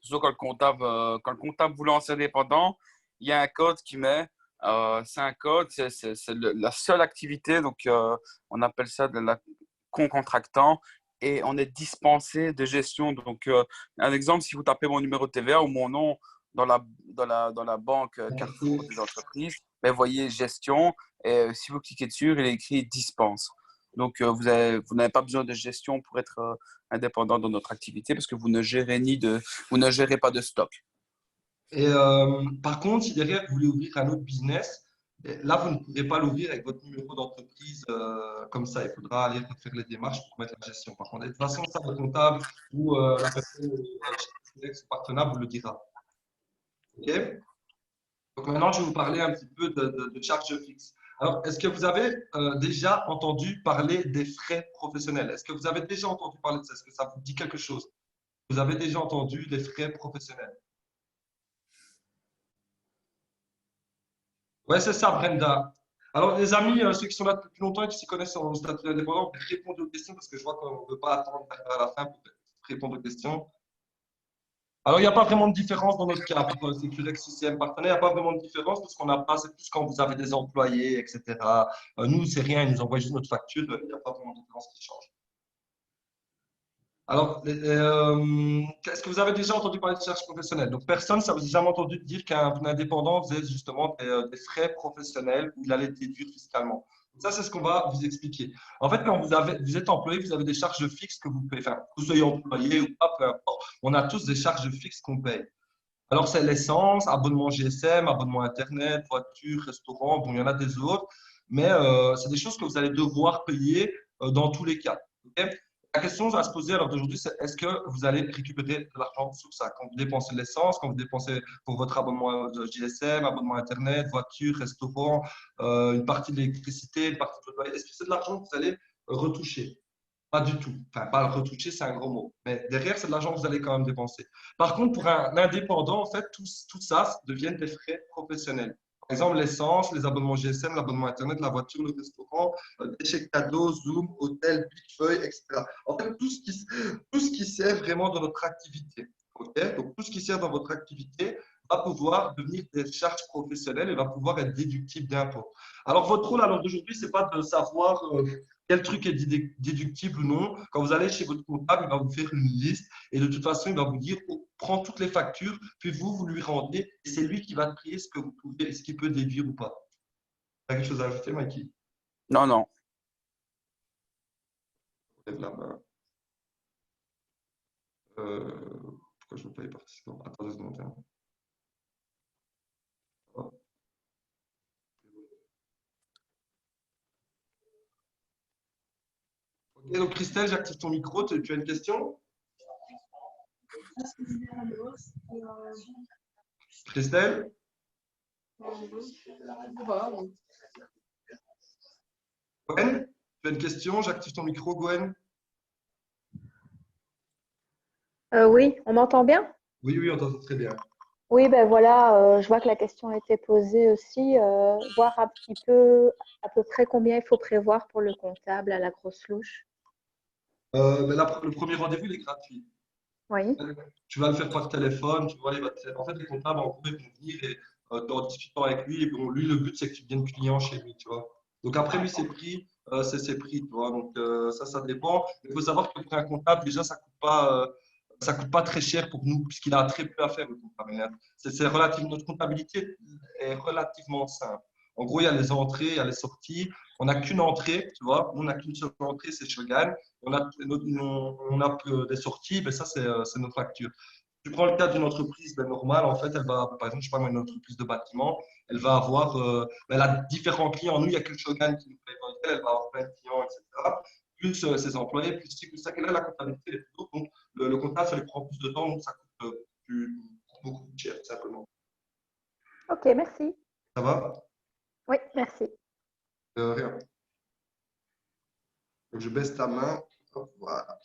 surtout quand le comptable vous lance indépendant, il y a un code qui met. C'est un code, c'est la seule activité, donc on appelle ça de la concontractant et on est dispensé de gestion. Donc, un exemple, si vous tapez mon numéro de TVA ou mon nom dans la banque Carrefour des entreprises, ben, voyez gestion Et si vous cliquez dessus, il est écrit dispense. Donc, vous n'avez pas besoin de gestion pour être indépendant dans notre activité parce que vous ne gérez pas de stock. Et par contre, si derrière vous voulez ouvrir un autre business, là, vous ne pourrez pas l'ouvrir avec votre numéro d'entreprise comme ça. Il faudra aller faire les démarches pour mettre la gestion. Par contre, de toute façon, ça, le comptable ou la personne chez son partenaire vous le dira. OK? Donc maintenant, je vais vous parler un petit peu de charges fixes. Alors, est-ce que vous avez déjà entendu parler des frais professionnels? Est-ce que vous avez déjà entendu parler de ça? Est-ce que ça vous dit quelque chose? Vous avez déjà entendu des frais professionnels? Ouais, c'est ça, Brenda. Alors, les amis, ceux qui sont là depuis plus longtemps et qui s'y connaissent en statut indépendant, répondez aux questions parce que je vois qu'on ne veut pas attendre à la fin pour répondre aux questions. Alors, il n'y a pas vraiment de différence dans notre cas pour Securex CCM partenaire. Il n'y a pas vraiment de différence parce qu'on n'a pas, c'est plus quand vous avez des employés, etc. Nous, c'est rien, ils nous envoient juste notre facture. Il n'y a pas vraiment de différence qui change. Alors, est-ce que vous avez déjà entendu parler de charges professionnelles? Donc, personne, ça vous a jamais entendu dire qu'un indépendant faisait justement des frais professionnels où il allait déduire fiscalement. Donc, ça, c'est ce qu'on va vous expliquer. En fait, quand vous êtes employé, vous avez des charges fixes que vous payez. Enfin, que vous soyez employé ou pas, peu importe. On a tous des charges fixes qu'on paye. Alors, c'est l'essence, abonnement GSM, abonnement Internet, voiture, restaurant. Bon, il y en a des autres. Mais c'est des choses que vous allez devoir payer dans tous les cas. OK? La question à se poser alors d'aujourd'hui, c'est est-ce que vous allez récupérer de l'argent sur ça? Quand vous dépensez de l'essence, quand vous dépensez pour votre abonnement de GSM, abonnement Internet, voiture, restaurant, une partie de l'électricité, une partie de votre loyer, est-ce que c'est de l'argent que vous allez retoucher? Pas du tout. Enfin, pas le retoucher, c'est un gros mot. Mais derrière, c'est de l'argent que vous allez quand même dépenser. Par contre, pour un indépendant, en fait, tout ça devient des frais professionnels. Par exemple, l'essence, les abonnements GSM, l'abonnement Internet, la voiture, le restaurant, des chèques cadeaux, Zoom, hôtel, Bigefeuille, etc. En fait, tout ce qui sert vraiment dans notre activité. OK? Donc, tout ce qui sert dans votre activité va pouvoir devenir des charges professionnelles et va pouvoir être déductible d'impôts. Alors, votre rôle alors d'aujourd'hui, ce n'est pas de savoir quel truc est déductible ou non. Quand vous allez chez votre comptable, il va vous faire une liste et de toute façon, il va vous dire oh, prends toutes les factures, puis vous lui rendez et c'est lui qui va trier ce que vous pouvez, ce qu'il peut déduire ou pas. Tu as quelque chose à ajouter, Mikey? Non, non. Lève la main. Pourquoi je ne veux pas y participer? Attendez une seconde. Hein. Ok, donc Christelle, j'active ton micro. Tu as une question? Christelle? Gwen, tu as une question? J'active ton micro, Gwen. Oui, on m'entend bien? Oui, oui, on t'entend très bien. Oui, ben voilà, je vois que la question a été posée aussi. Voir un petit peu à peu près combien il faut prévoir pour le comptable à la grosse louche. Mais le premier rendez-vous, il est gratuit. Oui, Tu vas le faire par téléphone, tu vois, en fait, les comptables, en gros, ils vont venir et en discutant avec lui, et bon, lui, le but, c'est que tu deviennes client chez lui, tu vois. Donc après, lui, c'est ses prix, tu vois. Donc ça dépend. Il faut savoir que pour un comptable, déjà, ça coûte pas très cher pour nous, puisqu'il a très peu à faire, le comptable. Notre comptabilité est relativement simple. En gros, il y a les entrées, il y a les sorties. On n'a qu'une entrée, tu vois. On n'a qu'une seule entrée, c'est Shogun. On a des sorties, ben ça, c'est notre facture. Tu prends le cas d'une entreprise ben, normale, en fait, elle va, par exemple, je sais pas moi, une entreprise de bâtiment, elle va avoir, elle a différents clients. Nous, il n'y a que le Shogun qui nous paye dans lequel elle va avoir plein de clients, etc. Plus ses employés, plus ci, plus ça. Et là, la comptabilité est plus haute. Donc, le comptable, ça lui prend plus de temps, donc ça coûte beaucoup plus cher, simplement. ok, merci. Ça va? Oui, merci. Rien. Donc, je baisse ta main. Hop, voilà.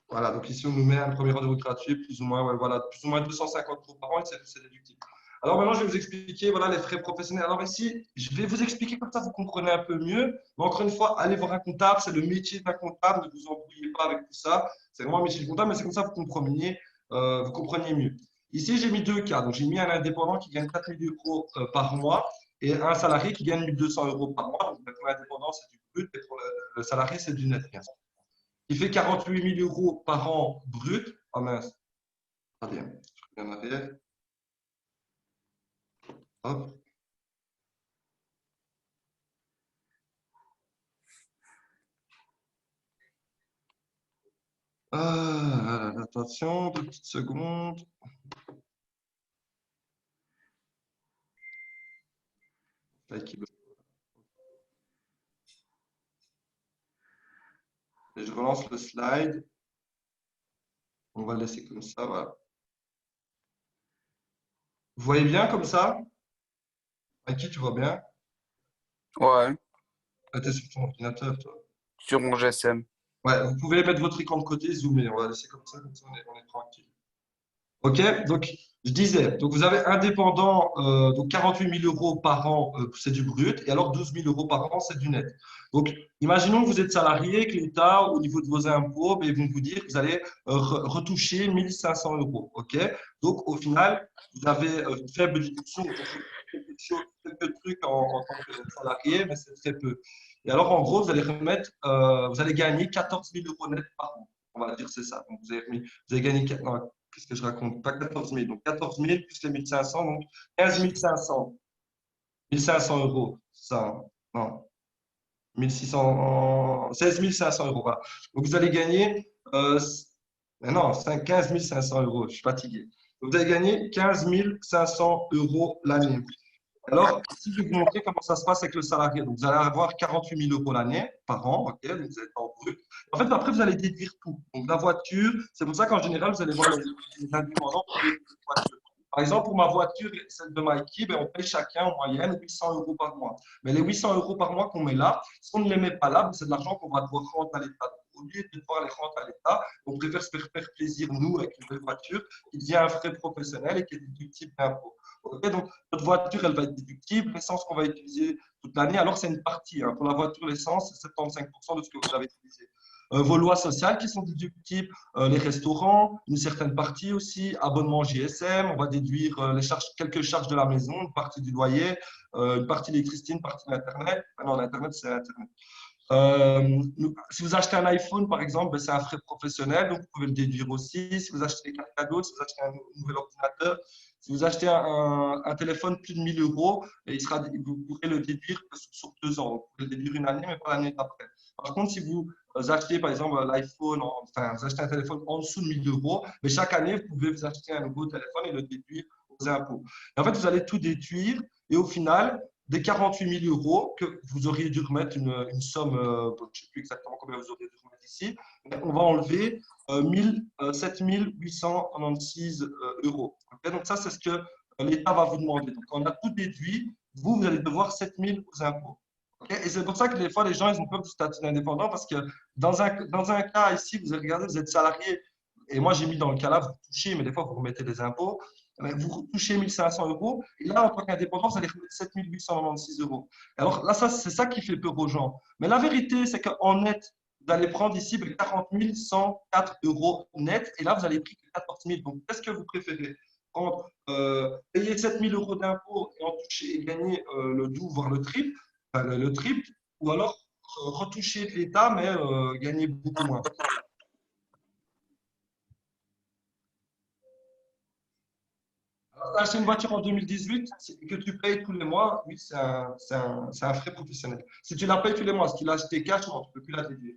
Voilà, donc ici, on nous met un premier rendez-vous gratuit, plus ou moins, ouais, voilà, plus ou moins 250 € par an, et c'est déductible. Alors maintenant, je vais vous expliquer voilà, les frais professionnels. Alors ici, je vais vous expliquer comme ça, vous comprenez un peu mieux. Mais encore une fois, allez voir un comptable, c'est le métier d'un comptable, ne vous embrouillez pas avec tout ça. C'est vraiment un métier de comptable, mais c'est comme ça que vous compreniez mieux. Ici, j'ai mis deux cas. Donc, j'ai mis un indépendant qui gagne 4 000 € par mois et un salarié qui gagne 1 200 € par mois. Donc, pour l'indépendant, c'est du brut, et pour le salarié, c'est du net. Il fait 48 000 € par an brut. Oh mince. Attendez, je reviens en arrière. Hop. Attention, 2 petites secondes. Là, et je relance le slide. On va le laisser comme ça, voilà. Vous voyez bien comme ça? Qui tu vois bien? Ouais, Ah, t'es sur ton ordinateur, toi. sur mon GSM. Ouais, vous pouvez mettre votre écran de côté, zoomer. On va laisser comme ça on est tranquille. OK, donc je disais, donc vous avez indépendant, donc 48 000 euros par an, c'est du brut, et alors 12 000 euros par an, c'est du net. Donc, imaginons que vous êtes salarié, que l'État, au niveau de vos impôts, ben, ils vont vous dire que vous allez retoucher 1 500 euros. OK, donc au final, vous avez une faible déduction, quelques trucs en tant que salarié, mais c'est très peu. Et alors, en gros, vous allez remettre, vous allez gagner 14 000 euros net par an. On va dire c'est ça. Donc, vous avez gagné, non, qu'est-ce que je raconte? Pas 14 000. Donc 14 000 plus les 1 500, donc 15 500. 1 500 euros, ça, hein. Non, 1600, 16 500 euros. Voilà. Donc vous allez gagner, non, 15 500 euros, je suis fatigué. Vous allez gagner 15 500 euros l'année. Alors, si je vais vous montrer comment ça se passe avec le salarié, donc vous allez avoir 48 000 euros l'année par an, ok, donc vous êtes en brut. En fait, après, vous allez déduire tout. Donc, la voiture, c'est pour ça qu'en général, vous allez voir les indépendants pour déduire la voiture. Par exemple, pour ma voiture, celle de Mikey, ben, on paye chacun en moyenne 800 euros par mois. Mais les 800 euros par mois qu'on met là, si on ne les met pas là, ben, c'est de l'argent qu'on va devoir rendre à l'État. Au lieu de devoir les rendre à l'État, on préfère se faire plaisir, nous, avec une belle voiture, qui devient un frais professionnel et qui est déductible d'impôt. Okay, donc, notre voiture, elle va être déductible. L'essence qu'on va utiliser toute l'année, alors c'est une partie. Hein. Pour la voiture, l'essence, c'est 75% de ce que vous avez utilisé. Vos lois sociales qui sont déductibles, les restaurants, une certaine partie aussi, abonnement GSM, on va déduire les charges, quelques charges de la maison, une partie du loyer, une partie d'électricité, une partie d'Internet. Ah non, l'Internet, c'est Internet. Si vous achetez un iPhone, par exemple, ben, c'est un frais professionnel, donc vous pouvez le déduire aussi. Si vous achetez des cartes cadeaux, si vous achetez un nouvel ordinateur, si vous achetez un téléphone plus de 1 000 euros, et vous pourrez le déduire sur 2 ans. Vous pouvez le déduire une année, mais pas l'année d'après. Par contre, si vous achetez, par exemple, l'iPhone, enfin, vous achetez un téléphone en dessous de 1 000 euros, mais chaque année, vous pouvez vous acheter un nouveau téléphone et le déduire aux impôts. Et en fait, vous allez tout déduire, et au final, des 48 000 euros que vous auriez dû remettre une somme, je ne sais plus exactement combien vous auriez dû remettre ici, on va enlever 7 896 euros. Okay, donc ça, c'est ce que l'État va vous demander. Donc on a tout déduit, vous allez devoir 7 000 aux impôts. Okay, et c'est pour ça que des fois, les gens, ils ont peur du statut d'indépendant parce que dans un cas ici, vous regardez, vous êtes salarié, et moi j'ai mis dans le cas là, vous touchez, mais des fois, vous remettez des impôts. Vous touchez 1 500 euros, et là, en tant qu'indépendant, vous allez remettre 7 896 euros. Alors là, c'est ça qui fait peur aux gens. Mais la vérité, c'est qu'en net, vous allez prendre ici 40 104 euros net, et là, vous allez prendre 14 000. Donc, qu'est-ce que vous préférez? Prendre, payer 7 000 euros d'impôts et en toucher et gagner le double, voire le triple, enfin, le triple, ou alors retoucher de l'État, mais gagner beaucoup moins. Acheter une voiture en 2018 et que tu payes tous les mois, oui, c'est un frais professionnel. Si tu la payes tous les mois, si tu l'as acheté cash, non, tu ne peux plus la déduire.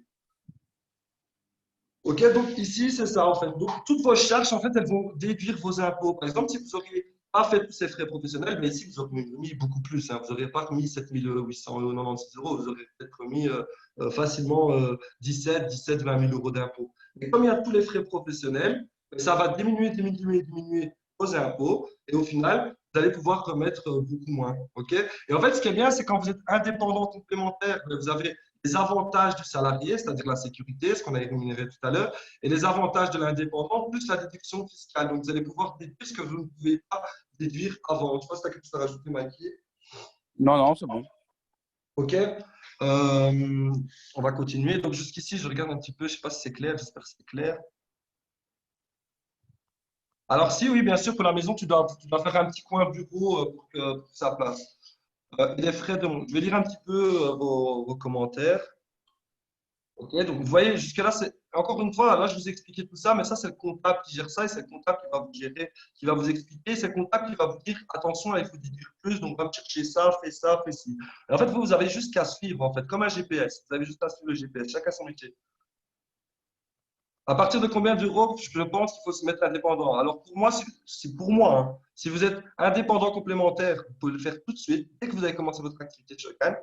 OK, donc ici, c'est ça en fait. Donc, toutes vos charges, en fait, elles vont déduire vos impôts. Par exemple, si vous n'auriez pas fait tous ces frais professionnels, mais ici, vous auriez mis beaucoup plus. Hein. Vous n'auriez pas mis 7 896 euros, vous auriez peut-être mis facilement 17, 20 000 euros d'impôts. Mais comme il y a tous les frais professionnels, ça va diminuer vos impôts et au final, vous allez pouvoir remettre beaucoup moins. OK? Et en fait, ce qui est bien, c'est quand vous êtes indépendant complémentaire, vous avez les avantages du salarié, c'est-à-dire la sécurité, ce qu'on a énuméré tout à l'heure, et les avantages de l'indépendant, plus la déduction fiscale. Donc, vous allez pouvoir déduire ce que vous ne pouvez pas déduire avant. Je pense que tu as quelque chose à rajouter, Mikey. Non, non, c'est bon. OK. On va continuer. Donc, jusqu'ici, je regarde un petit peu. Je ne sais pas si c'est clair. J'espère que c'est clair. Alors, si oui, bien sûr, pour la maison, tu dois faire un petit coin bureau pour que ça passe. Les frais de... Je vais lire un petit peu vos commentaires. Ok, donc vous voyez, jusque-là, c'est encore une fois, là, je vous ai expliqué tout ça, mais ça, c'est le comptable qui gère ça et c'est le comptable qui va vous gérer, qui va vous expliquer. C'est le comptable qui va vous dire, attention, là, il faut déduire plus, donc va me chercher ça, fais ci. Et en fait, vous avez juste qu'à suivre, en fait, comme un GPS. Vous avez juste à suivre le GPS, chacun son métier. À partir de combien d'euros, je pense qu'il faut se mettre indépendant. Alors pour moi, c'est pour moi, hein. Si vous êtes indépendant complémentaire, vous pouvez le faire tout de suite, dès que vous avez commencé votre activité de Shokan.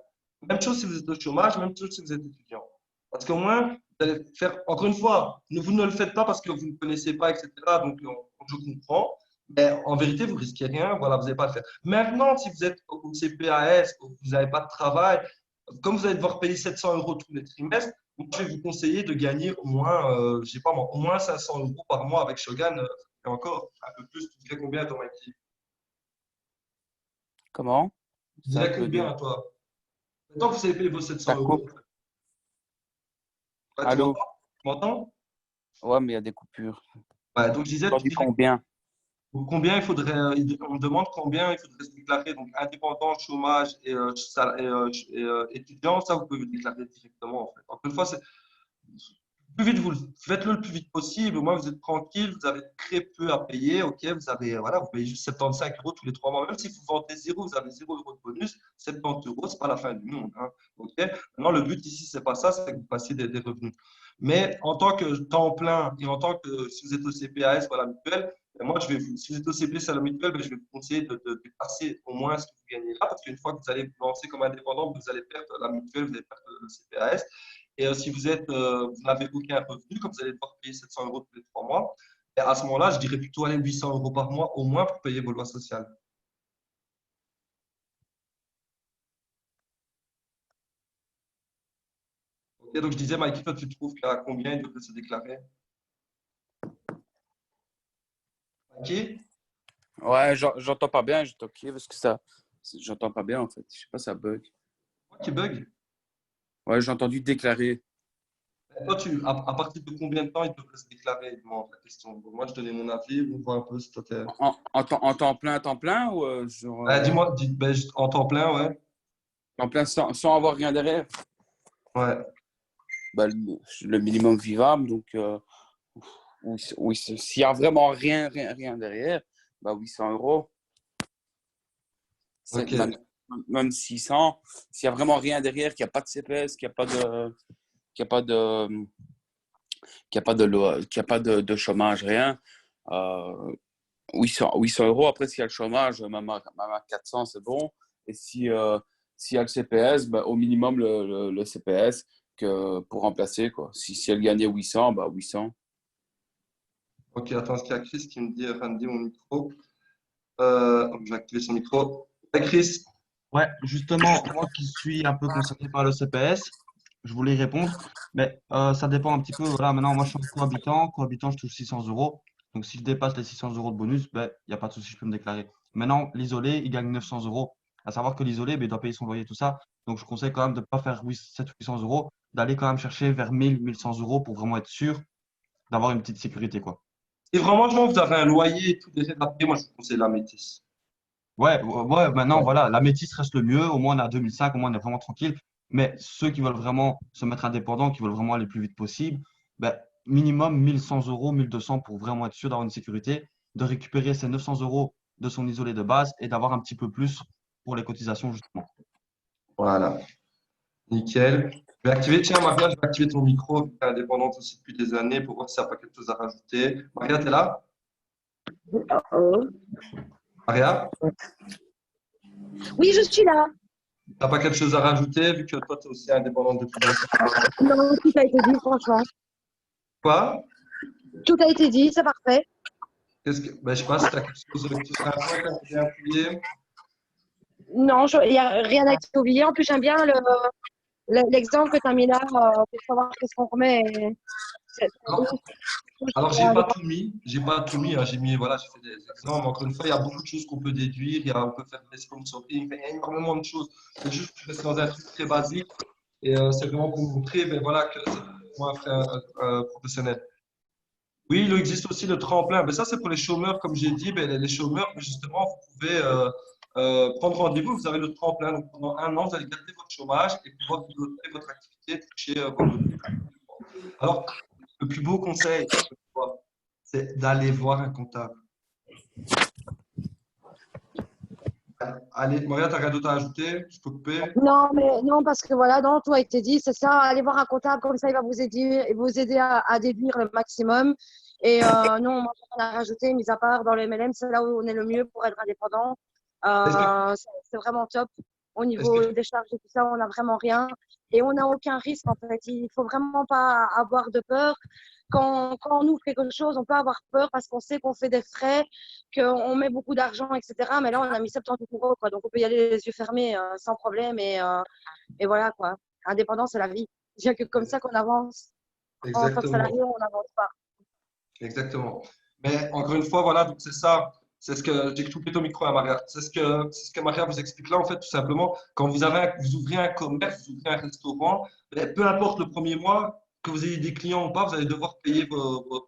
Même chose si vous êtes au chômage, même chose si vous êtes étudiant. Parce qu'au moins, vous allez faire, encore une fois, vous ne le faites pas parce que vous ne connaissez pas, etc. Donc, je comprends. Mais en vérité, vous risquez rien. Voilà, vous n'allez pas le faire. Maintenant, si vous êtes au CPAS, vous n'avez pas de travail, comme vous allez devoir payer 700 euros tous les trimestres, moi, je vais vous conseiller de gagner au moins, je sais pas moi, au moins 500 euros par mois avec Shogun. Et encore, un peu plus, tu fais combien ton actif? Comment? Tu C'est un dirais peu combien dur. à toi? Maintenant que vous avez payé vos 700 Ça euros, coupe. ouais, tu Allô? m'entends? Tu m'entends? Ouais, mais il y a des coupures. Ouais, donc je disais, T'as tu dit dirais combien? combien il faudrait, on me demande combien il faudrait se déclarer. Donc, indépendant, chômage et étudiant, ça, vous pouvez le déclarer directement, en fait. Encore une fois, c'est plus vite faites-le le plus vite possible. Au moins, vous êtes tranquille, vous avez très peu à payer. OK, vous avez, voilà, vous payez juste 75 euros tous les 3 mois. Même si vous vendez zéro, vous avez 0 € de bonus. 70 euros, c'est pas la fin du monde, hein. OK. Maintenant, le but ici, c'est pas ça, c'est que vous passiez des revenus. Mais en tant que temps plein et en tant que si vous êtes au CPAS ou à la mutuelle, ben moi, si vous êtes au CPAS à la mutuelle, ben je vais vous conseiller de passer au moins ce que vous gagnez là. Parce qu'une fois que vous allez vous lancer comme indépendant, vous allez perdre la mutuelle, vous allez perdre le CPAS. Et si vous n'avez aucun revenu, comme vous allez devoir payer 700 euros tous les 3 mois, et à ce moment-là, je dirais plutôt aller 800 euros par mois au moins pour payer vos lois sociales. Ok, donc je disais, Mikey, toi, tu trouves qu'à combien il devrait se déclarer? Mikey? Ouais, j'entends pas bien, j'entends qui parce que j'entends pas bien en fait. Je sais pas, ça bug. Toi qui bug? Ouais, j'ai entendu déclarer. Toi, à partir de combien de temps il devrait se déclarer? Demande la question. Bon, moi, je donnais mon avis, on voit un peu si toi t'es. En temps plein ou Dis-moi, ben, en temps plein, ouais. temps plein sans avoir rien derrière? Ouais. Bah, le minimum vivable, donc oui, s'il y a vraiment rien derrière, bah 800 euros. Ok. Même 600. S'il y a vraiment rien derrière, qu'il n'y a pas de CPS, qu'il n'y a pas de, qu'il y a pas de, qu'il y a pas de loi, qu'il n'y a pas de chômage, rien. 800 euros. Après, s'il y a le chômage, même à 400, c'est bon. Et s'il y a le CPS, bah, au minimum le CPS pour remplacer, quoi. Si elle gagnait 800, bah 800. Ok, attends, est-ce qu'il y a Chris qui me dit, enfin, me dit mon micro? Je vais activer son micro. Ouais, Chris. Ouais, justement, moi qui suis un peu concerné par le CPS, je voulais y répondre, mais ça dépend un petit peu. Voilà, maintenant, moi je suis en cohabitant. Cohabitant, je touche 600 euros. Donc si je dépasse les 600 euros de bonus, ben, il n'y a pas de souci, je peux me déclarer. Maintenant, l'isolé, il gagne 900 euros. À savoir que l'isolé, ben, il doit payer son loyer, tout ça. Donc je conseille quand même de ne pas faire 700-800 euros, d'aller quand même chercher vers 1000-1100 euros pour vraiment être sûr d'avoir une petite sécurité, quoi. Et vraiment, vous avez un loyer et tout déjà à payer, moi, je vous conseille la métisse. Ouais, ouais, maintenant, Ouais. voilà, la métisse reste le mieux. Au moins, on est à 2005, au moins, on est vraiment tranquille. Mais ceux qui veulent vraiment se mettre indépendants, qui veulent vraiment aller le plus vite possible, ben, minimum 1100 euros, 1200 pour vraiment être sûr d'avoir une sécurité, de récupérer ces 900 euros de son isolé de base et d'avoir un petit peu plus pour les cotisations, justement. Voilà, nickel. Je vais activer, tiens, Maria, je vais activer ton micro, tu es indépendante aussi depuis des années pour voir s'il n'y a pas quelque chose à rajouter. Maria, tu es là? Maria, Oui, je suis là. tu n'as pas quelque chose à rajouter vu que toi, tu es aussi indépendante depuis longtemps. Non, tout a été dit, franchement. Quoi? Tout a été dit, c'est parfait. Ben, je sais pas si tu as quelque chose, un point que tu as appuyé. Non, il n'y a rien à oublier. En plus, j'aime bien l'exemple que tu as mis là pour savoir qu'est-ce qu'on remet. Alors, j'ai pas tout mis, hein. J'ai mis, voilà, j'ai fait des exemples. Encore une fois, il y a beaucoup de choses qu'on peut déduire. On peut faire des sponsoring, il y a énormément de choses. C'est juste que je reste dans un truc très basique et c'est vraiment pour vous montrer, ben voilà, que c'est moi un frère professionnel. Oui, il existe aussi le tremplin. Mais ça, c'est pour les chômeurs, comme j'ai dit. Ben, les chômeurs, justement, vous pouvez prendre rendez-vous, vous avez le tremplin. Donc, pendant 1 an, vous allez garder votre chômage et pouvoir développer votre activité, toucher vos revenus. Alors, le plus beau conseil, c'est d'aller voir un comptable. Allez, Maria, tu as rien d'autre à ajouter? Je peux couper? Non, mais non, parce que voilà, non, tout a été dit, c'est ça. Allez voir un comptable, comme ça, il va vous aider à déduire le maximum. Et non, moi, on a rajouté, mis à part dans le MLM, c'est là où on est le mieux pour être indépendant. Est-ce que, C'est vraiment top. Au est-ce niveau que, des charges et tout ça, on n'a vraiment rien. Et on n'a aucun risque, en fait. Il faut vraiment pas avoir de peur. Quand on ouvre quelque chose, on peut avoir peur parce qu'on sait qu'on fait des frais, qu'on met beaucoup d'argent, etc. Mais là, on a mis 70 euros, quoi. Donc, on peut y aller les yeux fermés sans problème. Et voilà, quoi. Indépendant, c'est la vie. Il n'y a que comme ça qu'on avance. En tant que exactement. salarié, on n'avance pas. Exactement. Mais encore une fois, voilà, donc c'est ça. C'est ce que j'ai coupé ton micro à Maria. C'est ce que Maria vous explique là, en fait, tout simplement. Quand vous ouvrez un commerce, vous ouvrez un restaurant, ben, peu importe le premier mois, que vous ayez des clients ou pas, vous allez devoir payer vous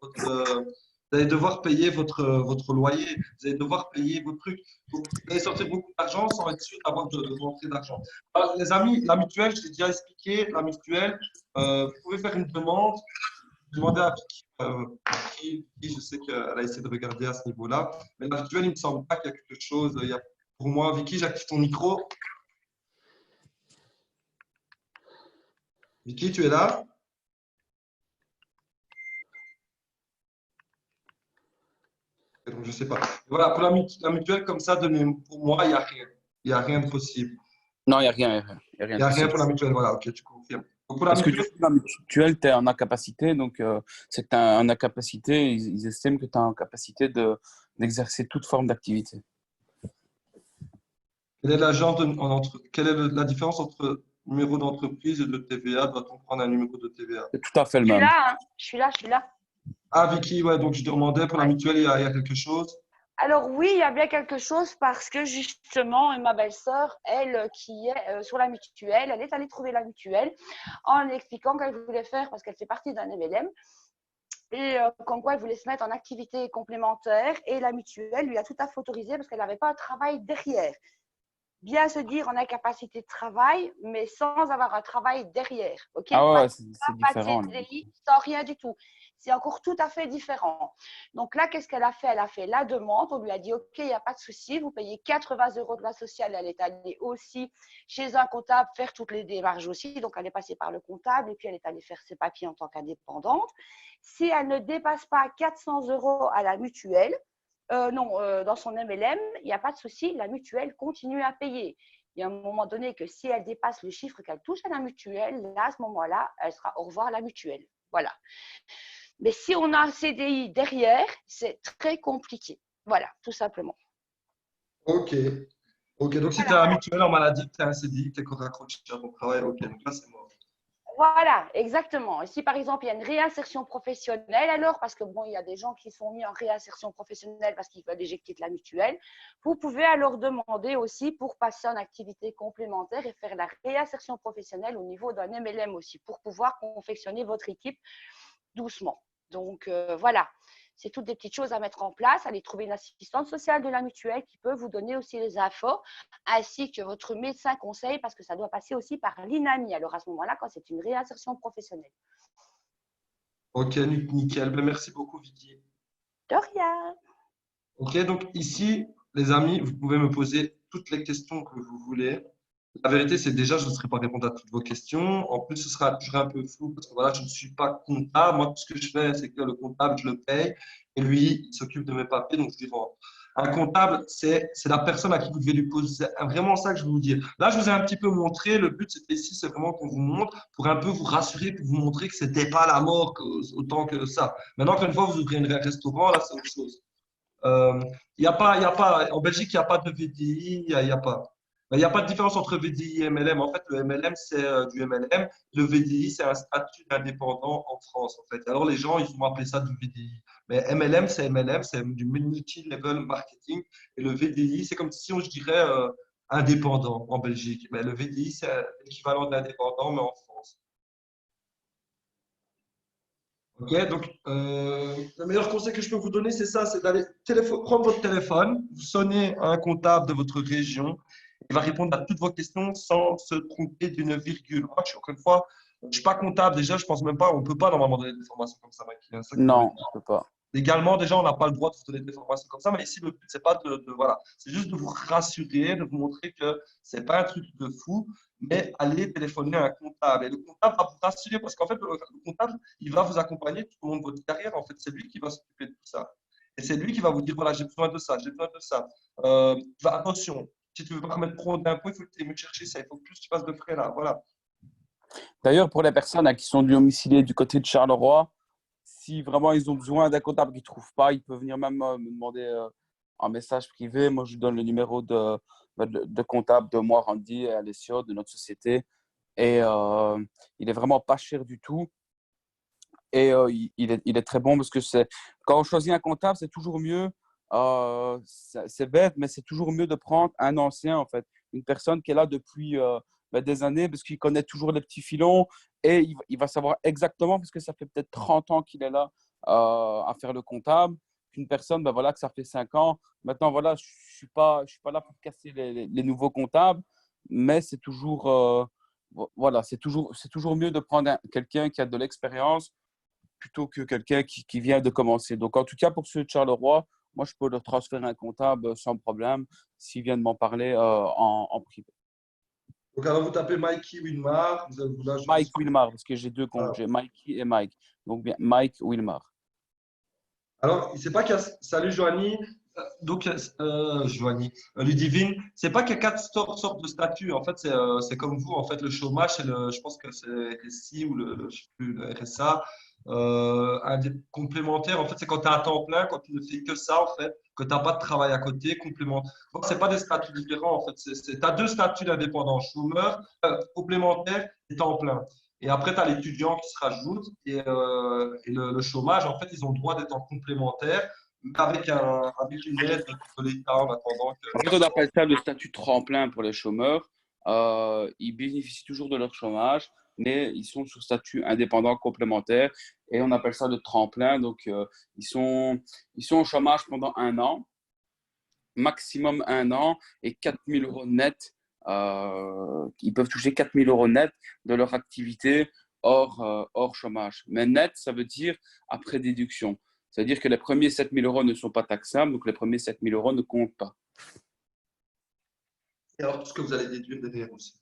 allez devoir payer votre loyer, vous allez devoir payer vos trucs. Donc, vous allez sortir beaucoup d'argent sans être sûr d'avoir de rentrée d'argent. Alors, les amis, la mutuelle, je l'ai déjà expliqué, la mutuelle, vous pouvez faire une demande. Demander à Vicky, je sais qu'elle a essayé de regarder à ce niveau-là, mais la virtuelle, il ne me semble pas qu'il y a quelque chose. Pour moi, Vicky, j'active ton micro. Vicky, tu es là? Donc, je ne sais pas. Voilà, pour la mutuelle, comme ça, pour moi, il n'y a rien. Il n'y a rien de possible. Non, il n'y a rien, il y a Il rien n'y de a rien possible. pour la mutuelle. Voilà, ok, tu confirmes. Donc, pour la Parce que du mutuelle, coup, la mutuelle, tu es en incapacité, donc c'est que tu as en incapacité, ils estiment que tu as en capacité d'exercer toute forme d'activité. quelle est la différence entre numéro d'entreprise et de TVA? Doit-on prendre un numéro de TVA? C'est tout à fait le Je suis même. là, hein. Je suis là. Ah, Vicky, ouais, donc je demandais pour la Ouais. mutuelle, il y a quelque chose? Alors oui, il y a bien quelque chose parce que justement, ma belle-sœur, elle qui est sur la mutuelle, elle est allée trouver la mutuelle en expliquant qu'elle voulait faire, parce qu'elle fait partie d'un MLM, et comme quoi elle voulait se mettre en activité complémentaire et la mutuelle lui a tout à fait autorisé parce qu'elle n'avait pas un travail derrière. Bien se dire en incapacité de travail, mais sans avoir un travail derrière. Ok, Ah pas ouais, de c'est pas de différent. Là. CDI, sans rien du tout. C'est encore tout à fait différent. Donc là, qu'est-ce qu'elle a fait? Elle a fait la demande. On lui a dit, OK, il n'y a pas de souci, vous payez 80 euros de la sociale. Elle est allée aussi chez un comptable faire toutes les démarches aussi. Donc, elle est passée par le comptable et puis elle est allée faire ses papiers en tant qu'indépendante. Si elle ne dépasse pas 400 euros à la mutuelle, dans son MLM, il n'y a pas de souci, la mutuelle continue à payer. Il y a un moment donné que si elle dépasse le chiffre qu'elle touche à la mutuelle, là, à ce moment-là, elle sera au revoir à la mutuelle. Voilà. Mais si on a un CDI derrière, c'est très compliqué. Voilà, tout simplement. Ok. Ok, donc si tu es Voilà. à mutuelle en maladie, tu as un CDI, tu es raccroché à ton travail, ok, donc là c'est mort. Voilà, exactement. Et si par exemple il y a une réinsertion professionnelle, alors, parce que bon, il y a des gens qui sont mis en réinsertion professionnelle parce qu'ils veulent éjecter de la mutuelle, vous pouvez alors demander aussi pour passer en activité complémentaire et faire la réinsertion professionnelle au niveau d'un MLM aussi, pour pouvoir confectionner votre équipe doucement. Donc voilà, c'est toutes des petites choses à mettre en place. Allez trouver une assistante sociale de la mutuelle qui peut vous donner aussi les infos, ainsi que votre médecin conseil, parce que ça doit passer aussi par l'INAMI. Alors à ce moment-là, quand c'est une réinsertion professionnelle. Ok, nickel. Ben, merci beaucoup, Vicky. De rien. Ok, donc ici, les amis, vous pouvez me poser toutes les questions que vous voulez. La vérité, c'est déjà, je ne saurais pas répondre à toutes vos questions. En plus, ce sera toujours un peu flou parce que voilà, je ne suis pas comptable. Moi, tout ce que je fais, c'est que le comptable, je le paye et lui, il s'occupe de mes papiers, donc je lui rends. Un comptable, c'est la personne à qui vous devez lui poser. C'est vraiment ça que je veux vous dire. Là, je vous ai un petit peu montré. Le but, c'était ici, c'est vraiment qu'on vous montre pour un peu vous rassurer, pour vous montrer que c'était pas la mort autant que ça. Maintenant, encore une fois, vous ouvrez un restaurant, là, c'est autre chose. En Belgique, il n'y a pas de VDI, il n'y a pas. Il n'y a pas de différence entre VDI et MLM. En fait, le MLM, c'est du MLM. Le VDI, c'est un statut d'indépendant en France, en fait. Alors, les gens, ils vont appeler ça du VDI. Mais MLM, c'est du multi-level marketing. Et le VDI, c'est comme si on, je dirais, indépendant en Belgique. Mais le VDI, c'est l'équivalent d'indépendant, mais en France. Ok, donc le meilleur conseil que je peux vous donner, c'est ça, c'est d'aller prendre votre téléphone, vous sonnez à un comptable de votre région, il va répondre à toutes vos questions sans se tromper d'une virgule. Moi, encore une fois, je ne suis pas comptable déjà, je pense même pas, on ne peut pas normalement donner des formations comme ça, Mike. C'est ça que je voulais Non, dire. je peux pas. Légalement, déjà, on n'a pas le droit de se donner des formations comme ça, mais ici, le but, c'est pas voilà, c'est juste de vous rassurer, de vous montrer que c'est pas un truc de fou, mais allez téléphoner à un comptable. Et le comptable va vous rassurer parce qu'en fait, le comptable, il va vous accompagner tout au long de votre carrière. En fait, c'est lui qui va s'occuper de tout ça. Et c'est lui qui va vous dire, voilà, j'ai besoin de ça, j'ai besoin de ça. Attention, si tu veux pas remettre trop d'impôts, il faut que tu ailles me chercher ça, il faut que plus tu fasses de frais là. Voilà. D'ailleurs, pour les personnes qui sont domiciliées du côté de Charleroi, si vraiment ils ont besoin d'un comptable qu'ils ne trouvent pas, ils peuvent venir même me demander un message privé. Moi, je donne le numéro de comptable de moi, Randy et Alessio, de notre société. Et il est vraiment pas cher du tout. Et il est très bon parce que quand on choisit un comptable, c'est toujours mieux. C'est bête, mais c'est toujours mieux de prendre un ancien, en fait. Une personne qui est là depuis des années parce qu'il connaît toujours les petits filons et il va savoir exactement, parce que ça fait peut-être 30 ans qu'il est là à faire le comptable. Qu'une personne, voilà, que ça fait 5 ans. Maintenant, voilà, je ne suis pas là pour casser les nouveaux comptables, mais c'est toujours, voilà, c'est toujours mieux de prendre quelqu'un qui a de l'expérience plutôt que quelqu'un qui vient de commencer. Donc, en tout cas, pour ceux de Charleroi, moi, je peux leur transférer un comptable sans problème s'ils viennent m'en parler en privé. Donc, alors, vous tapez Mikey Wilmar, vous l'ajoutez. Mike Wilmar, parce que j'ai deux comptes. Ah. J'ai Mikey et Mike. Donc, bien, Mike Wilmar. Alors, c'est pas qu'il y a. Salut Joanie. Donc, Joanie, Ludivine, c'est pas qu'il y a quatre sortes de statuts. En fait, c'est comme vous. En fait, le chômage, je pense que c'est SI ou je sais plus, le RSA. Un des complémentaires, en fait, c'est quand tu es à temps plein, quand tu ne fais que ça, en fait, que tu n'as pas de travail à côté, complémentaire. Donc, c'est pas des statuts différents, en fait. Tu as deux statuts d'indépendant, chômeur, complémentaire et temps plein. Et après, tu as l'étudiant qui se rajoute et le chômage, en fait, ils ont le droit d'être en complémentaire, mais avec une aide de l'État en attendant En que. fait, on appelle ça le statut tremplin pour les chômeurs. Ils bénéficient toujours de leur chômage, mais ils sont sur statut indépendant complémentaire et on appelle ça le tremplin. Donc, ils sont au chômage pendant 1 an, maximum 1 an, et 4 000 euros net. Ils peuvent toucher 4 000 euros net de leur activité hors chômage. Mais net, ça veut dire après déduction. C'est-à-dire que les premiers 7 000 euros ne sont pas taxables, donc les premiers 7 000 euros ne comptent pas. Et alors, tout ce que vous allez déduire derrière aussi.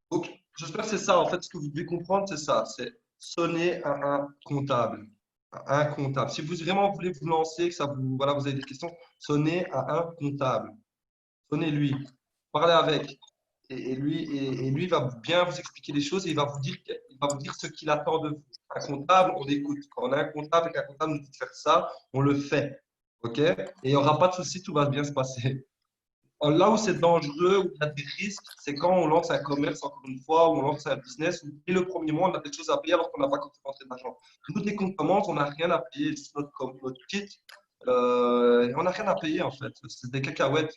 Donc, j'espère que c'est ça. En fait, ce que vous devez comprendre, c'est ça. C'est sonner à un comptable. À un comptable. Si vous vraiment voulez vous lancer, que ça vous, voilà, vous avez des questions, sonnez à un comptable. Sonnez-lui. Parlez avec. Et lui va bien vous expliquer les choses et il va vous dire ce qu'il attend de vous. Un comptable, on écoute. Quand on a un comptable et qu'un comptable nous dit de faire ça, on le fait. OK? Et il n'y aura pas de souci, tout va bien se passer. Là où c'est dangereux, où il y a des risques, c'est quand on lance un commerce, encore une fois, ou on lance un business, où dès le premier mois, on a des choses à payer alors qu'on n'a pas rentré d'argent. Nous, dès qu'on commence, on n'a rien à payer, juste notre kit. Et on n'a rien à payer, en fait. C'est des cacahuètes.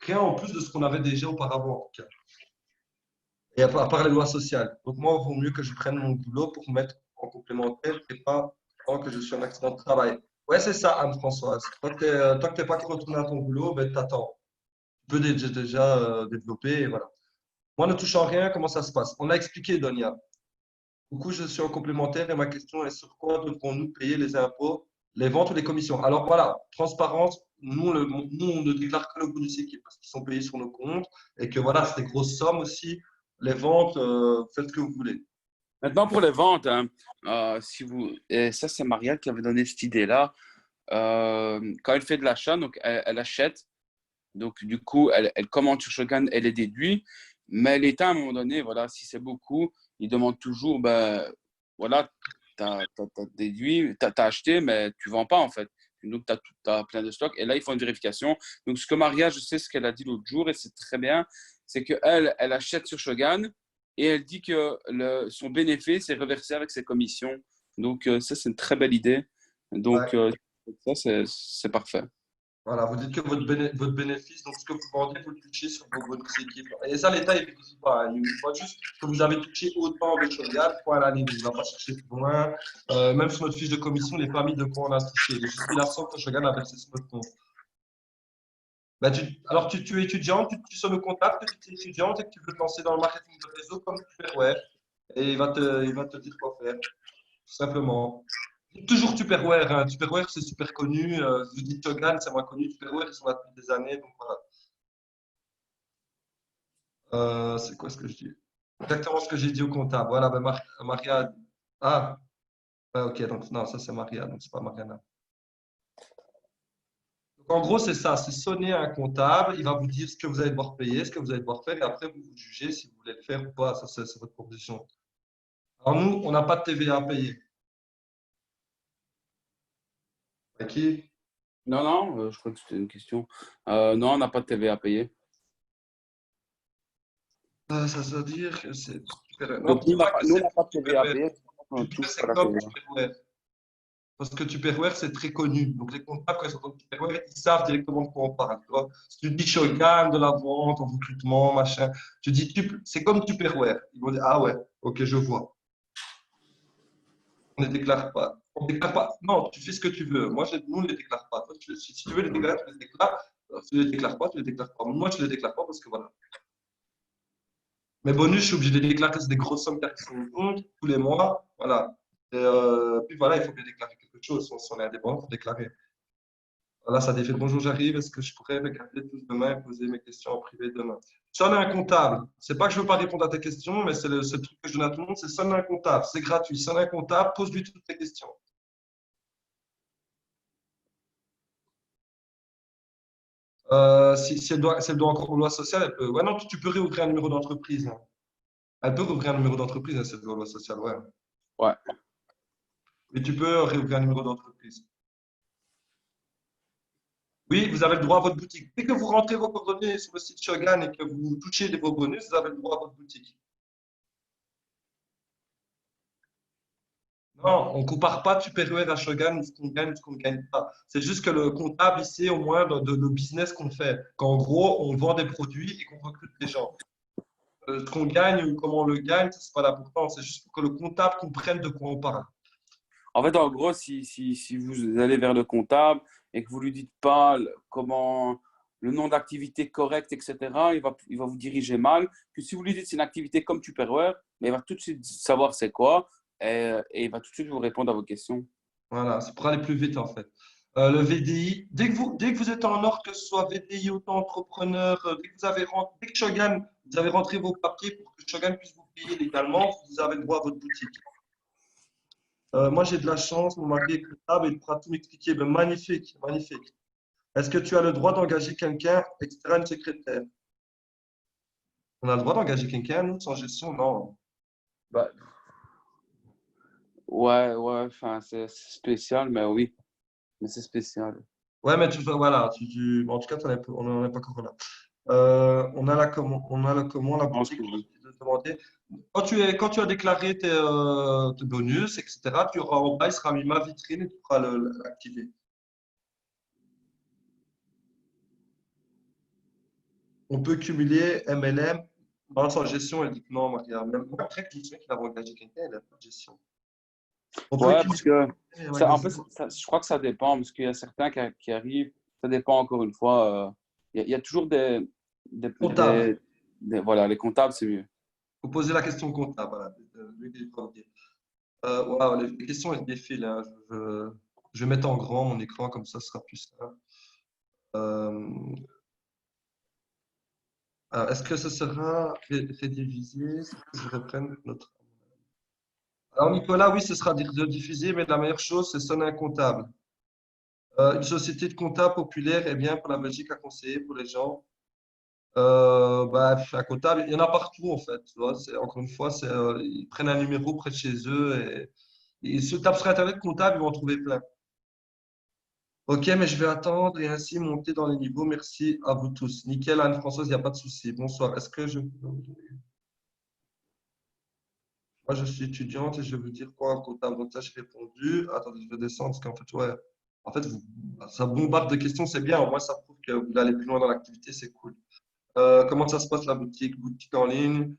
Rien en plus de ce qu'on avait déjà auparavant, en tout cas. Et à part les lois sociales. Donc, moi, il vaut mieux que je prenne mon boulot pour mettre en complémentaire et pas tant que je suis en accident de travail. Ouais, c'est ça, Anne-Françoise. Tant que tu n'es pas retourné à ton boulot, ben, t'attends. Tu peux déjà développer et voilà. Moi, ne touchant rien, comment ça se passe? On a expliqué, Donia. Du coup, je suis en complémentaire et ma question est sur quoi devrons-nous payer les impôts, les ventes ou les commissions? Alors voilà, transparence, nous, on ne déclare que le bonus équipe parce qu'ils sont payés sur nos comptes et que voilà, c'est des grosses sommes aussi. Les ventes, faites ce que vous voulez. Maintenant, pour les ventes, hein, et ça, c'est Marielle qui avait donné cette idée-là. Quand elle fait de l'achat, donc elle achète. Donc, du coup, elle commande sur Shogun, elle est déduite. Mais l'État, à un moment donné, voilà, si c'est beaucoup, il demande toujours, ben, voilà, tu as déduit, tu as acheté, mais tu ne vends pas, en fait. Donc, tu as plein de stocks. Et là, ils font une vérification. Donc, ce que Maria, je sais ce qu'elle a dit l'autre jour, et c'est très bien, c'est qu'elle, elle achète sur Shogun et elle dit que son bénéfice est reversé avec ses commissions. Donc, ça, c'est une très belle idée. Donc, Ouais. ça, c'est parfait. Voilà, vous dites que votre bénéfice, donc ce que vous vendez, vous le touchez sur vos bonus équipes. Et ça, l'État, il ne vérifie pas, hein. Il voit juste que vous avez touché autant de Shogun, point à l'année. Il ne va pas chercher plus loin. Même sur notre fiche de commission, il n'est pas mis de quoi on a touché. Il est juste mis la somme que Shogun a versée sur notre compte. Bah, alors, tu es étudiante, tu sonnes au contact, tu es étudiante et que tu veux te lancer dans le marketing de réseau comme Tupperware. Et il va te dire quoi faire, tout simplement. Toujours Tupperware, hein. Tupperware, c'est super connu. Je dis Shogun, c'est moins connu. Tupperware, ils sont là depuis des années. Donc voilà. C'est quoi ce que je dis? Exactement ce que j'ai dit au comptable. Voilà, ben Maria. Ah, ouais, ok, donc non, ça c'est Maria, donc c'est pas Mariana. Donc, en gros, c'est ça, c'est sonner à un comptable, il va vous dire ce que vous allez devoir payer, ce que vous allez devoir faire, et après vous vous jugez si vous voulez le faire ou pas. Ça, c'est votre proposition. Alors nous, on n'a pas de TVA à payer. À qui? Non, non, je crois que c'était une question. Non, on n'a pas de TVA à payer. Ça veut dire que c'est super. Non, Donc, nous, dis pas que on c'est n'a pas de TVA à Tupperware. payer. On Tupperware, touche pas c'est la comme TVA. Tupperware. Parce que Tupperware, c'est très connu. Donc, les comptables, quand ils entendent Tupperware, ils savent directement de quoi on parle. Tu vois. Si tu dis Shogun, de la vente, en recrutement, machin, tu dis c'est comme Tupperware. Ils vont dire, ah ouais, ok, je vois. On ne les déclare pas. On ne déclare pas. Non, tu fais ce que tu veux. Nous, on ne les déclare pas. Toi, si tu veux les déclarer, tu les déclares. Si tu ne les déclares pas, tu ne les déclares pas. Moi, je ne les déclare pas parce que voilà. Mes bonus, je suis obligé de les déclarer. C'est des grosses sommes qui sont au compte tous les mois. Voilà. Et, puis voilà, il faut bien déclarer quelque chose. Si on est indépendant, il faut déclarer. Voilà, ça défait. Bonjour, j'arrive. Est-ce que je pourrais regarder tous demain et poser mes questions en privé demain? Sonne un comptable. C'est pas que je veux pas répondre à tes questions, mais c'est le truc que je donne à tout le monde, c'est sonne un comptable. C'est gratuit. Sonne un comptable, pose-lui toutes tes questions. Si elle doit encore aux lois sociales, elle peut. Ouais, non, tu peux réouvrir un numéro d'entreprise, hein. Elle peut rouvrir un numéro d'entreprise, hein, si elle doit aux lois sociales, ouais. Ouais. Mais tu peux réouvrir un numéro d'entreprise. Oui, vous avez le droit à votre boutique. Dès que vous rentrez vos coordonnées sur le site Shogun et que vous touchez vos bonus, vous avez le droit à votre boutique. Non, on ne compare pas Tupperware à Shogun, ce qu'on gagne, ce qu'on ne gagne pas. C'est juste que le comptable, il sait au moins de le business qu'on fait. Qu'en gros, on vend des produits et qu'on recrute des gens. Ce qu'on gagne ou comment on le gagne, ce n'est pas l'important. C'est juste pour que le comptable comprenne de quoi on parle. En fait, en gros, si vous allez vers le comptable et que vous ne lui dites pas comment le nom d'activité correct, etc., il va vous diriger mal. Que si vous lui dites c'est une activité comme Tupperware, mais il va tout de suite savoir c'est quoi et il va tout de suite vous répondre à vos questions. Voilà, c'est pour aller plus vite en fait. Le VDI, dès que vous êtes en ordre, que ce soit VDI, auto-entrepreneur, dès que Shogun, vous avez rentré vos papiers pour que Shogun puisse vous payer légalement, vous avez le droit à votre boutique. Moi, j'ai de la chance, mon mari est comptable et il pourra tout m'expliquer. Ben, magnifique, magnifique. Est-ce que tu as le droit d'engager quelqu'un, extra une secrétaire? On a le droit d'engager quelqu'un, nous, sans gestion? Non. Bah, ouais, enfin, c'est spécial, mais oui, mais c'est spécial. Ouais, mais voilà, en tout cas, on n'en est pas encore là. On a la comment, la Je pense boutique, que oui. je vais te demander. Quand tu as déclaré tes bonus, etc., tu auras en bas, il sera mis ma vitrine et tu pourras l'activer. On peut cumuler MLM, balance en gestion, elle dit que non, Maria. Même moi, après, je me souviens qu'il avait engagé quelqu'un, il n'a pas de gestion. On peut Ouais, cumuler parce que un en fait, magasin. je crois que ça dépend, parce qu'il y a certains qui arrivent, ça dépend encore une fois. Il y a toujours des, Comptable. voilà, les comptables, c'est mieux. Il faut poser la question comptable. Voilà. Lui, il est pas dire. Wow, les questions, elles défilent, hein. Je vais mettre en grand mon écran, comme ça, ce sera plus simple. Euh, alors, est-ce que ce sera rediffusé? C'est que je reprenne notre. Alors, Nicolas, oui, ce sera rediffusé, mais la meilleure chose, c'est sonner un comptable. Une société de comptable populaire est bien pour la Belgique à conseiller pour les gens. Bah, un comptable, il y en a partout en fait. Tu vois, encore une fois, ils prennent un numéro près de chez eux et ils se tapent sur Internet comptable, ils vont en trouver plein. Ok, mais je vais attendre et ainsi monter dans les niveaux. Merci à vous tous. Nickel, Anne-Françoise, il n'y a pas de souci. Bonsoir. Est-ce que je. Moi, je suis étudiante et je vais vous dire quoi un comptable. Donc, ça, j'ai répondu. Attendez, je vais descendre parce qu'en fait, ouais. En fait, ça bombarde de questions, c'est bien. Au moins, ça prouve que vous allez plus loin dans l'activité, c'est cool. Comment ça se passe la boutique? Boutique en ligne?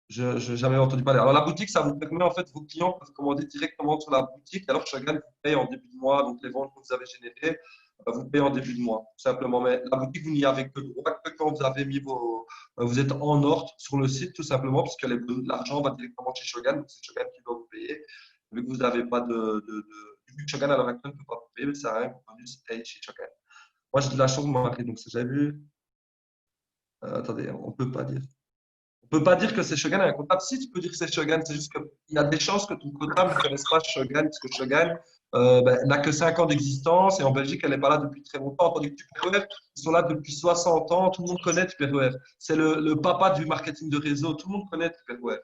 Je n'ai jamais entendu parler. Alors, la boutique, ça vous permet, en fait, vos clients peuvent commander directement sur la boutique. Alors, Shogun vous paye en début de mois, donc les ventes que vous avez générées, vous payez en début de mois, tout simplement. Mais la boutique, vous n'y avez que droit que quand vous avez mis vous êtes en ordre sur le site, tout simplement, puisque l'argent va directement chez Shogun, donc c'est Shogun qui doit vous payer. Vu que vous n'avez pas vu que Shogun à l'heure actuelle ne peut pas vous payer, mais ça sert à rien que vous bonus paye chez Shogun. Moi, j'ai de la chance de m'arrêter, donc ça, j'ai vu. Attendez, on peut pas dire. On peut pas dire que c'est Shogun un comptable. Si, tu peux dire que c'est Shogun, c'est juste qu'il y a des chances que ton comptable ne connaisse pas Shogun, parce que Shogun n'a que 5 ans d'existence et en Belgique, elle n'est pas là depuis très longtemps. Tandis que Tupperware, ils sont là depuis 60 ans, tout le monde connaît Tupperware. C'est le papa du marketing de réseau, tout le monde connaît Tupperware.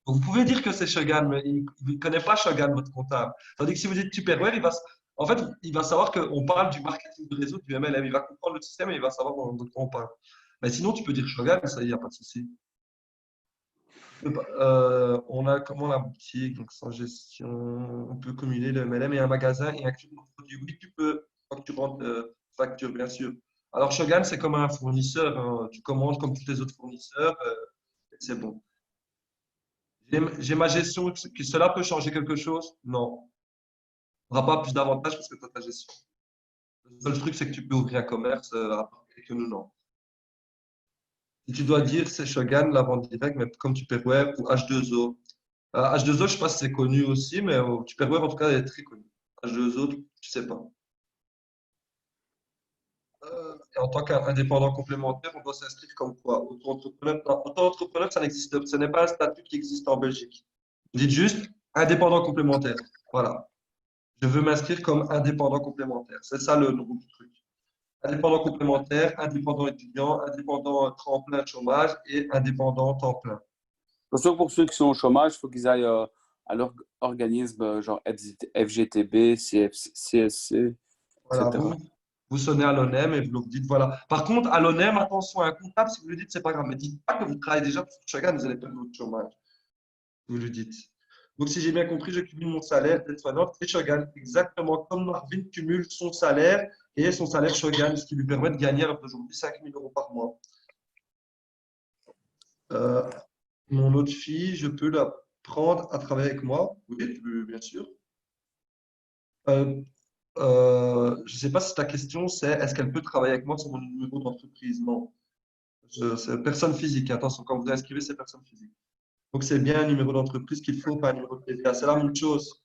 Donc, vous pouvez dire que c'est Shogun, mais il ne connaît pas Shogun, votre comptable. Tandis que si vous dites Tupperware, en fait, il va savoir qu'on parle du marketing de réseau, du MLM. Il va comprendre le système et il va savoir de quoi on parle. Mais sinon, tu peux dire Shogun, ça, il n'y a pas de souci. On a comment la boutique, donc sans gestion, on peut cumuler le MLM et un magasin et inclure nos produits. Oui, tu peux, quand tu rentres facture, bien sûr. Alors, Shogun, c'est comme un fournisseur, hein. Tu commandes comme tous les autres fournisseurs, et c'est bon. J'ai ma gestion, que cela peut changer quelque chose? Non. On n'aura pas plus d'avantages parce que tu as ta gestion. Le seul truc, c'est que tu peux ouvrir un commerce et que nous, non. Si tu dois dire c'est Shogun, la vente directe, mais comme Tupperware ou H2O. H2O, je ne sais pas si c'est connu aussi, mais Tupperware, en tout cas, elle est très connue. H2O, tu ne sais pas. Et en tant qu'indépendant complémentaire, on doit s'inscrire comme quoi? Auto-entrepreneur. Non, auto-entrepreneur, ça n'existe pas. Ce n'est pas un statut qui existe en Belgique. Vous dites juste indépendant complémentaire. Voilà. Je veux m'inscrire comme indépendant complémentaire. C'est ça le nom du truc. Indépendant complémentaire, indépendant étudiant, indépendant tremplin de chômage et indépendant temps plein. Pour ceux qui sont au chômage, il faut qu'ils aillent à leur organisme genre FGTB, CSC, Voilà, etc. vous sonnez à l'ONEM et vous leur dites voilà. Par contre, à l'ONEM, attention, un comptable, si vous lui dites, c'est pas grave, mais dites pas que vous travaillez déjà pour chacun, vous allez perdre votre chômage. Vous lui dites. Donc, si j'ai bien compris, je cumule mon salaire d'être et Shogun, exactement comme Marvin cumule son salaire et son salaire Shogun, ce qui lui permet de gagner aujourd'hui 5 000 euros par mois. Mon autre fille, je peux la prendre à travailler avec moi? Oui, bien sûr. Je ne sais pas si ta question, c'est est-ce qu'elle peut travailler avec moi sur mon numéro d'entreprise? Non. C'est personne physique. Attention, quand vous inscrivez, c'est personne physique. Donc, c'est bien un numéro d'entreprise qu'il faut, pas un numéro de TVA. C'est la même chose.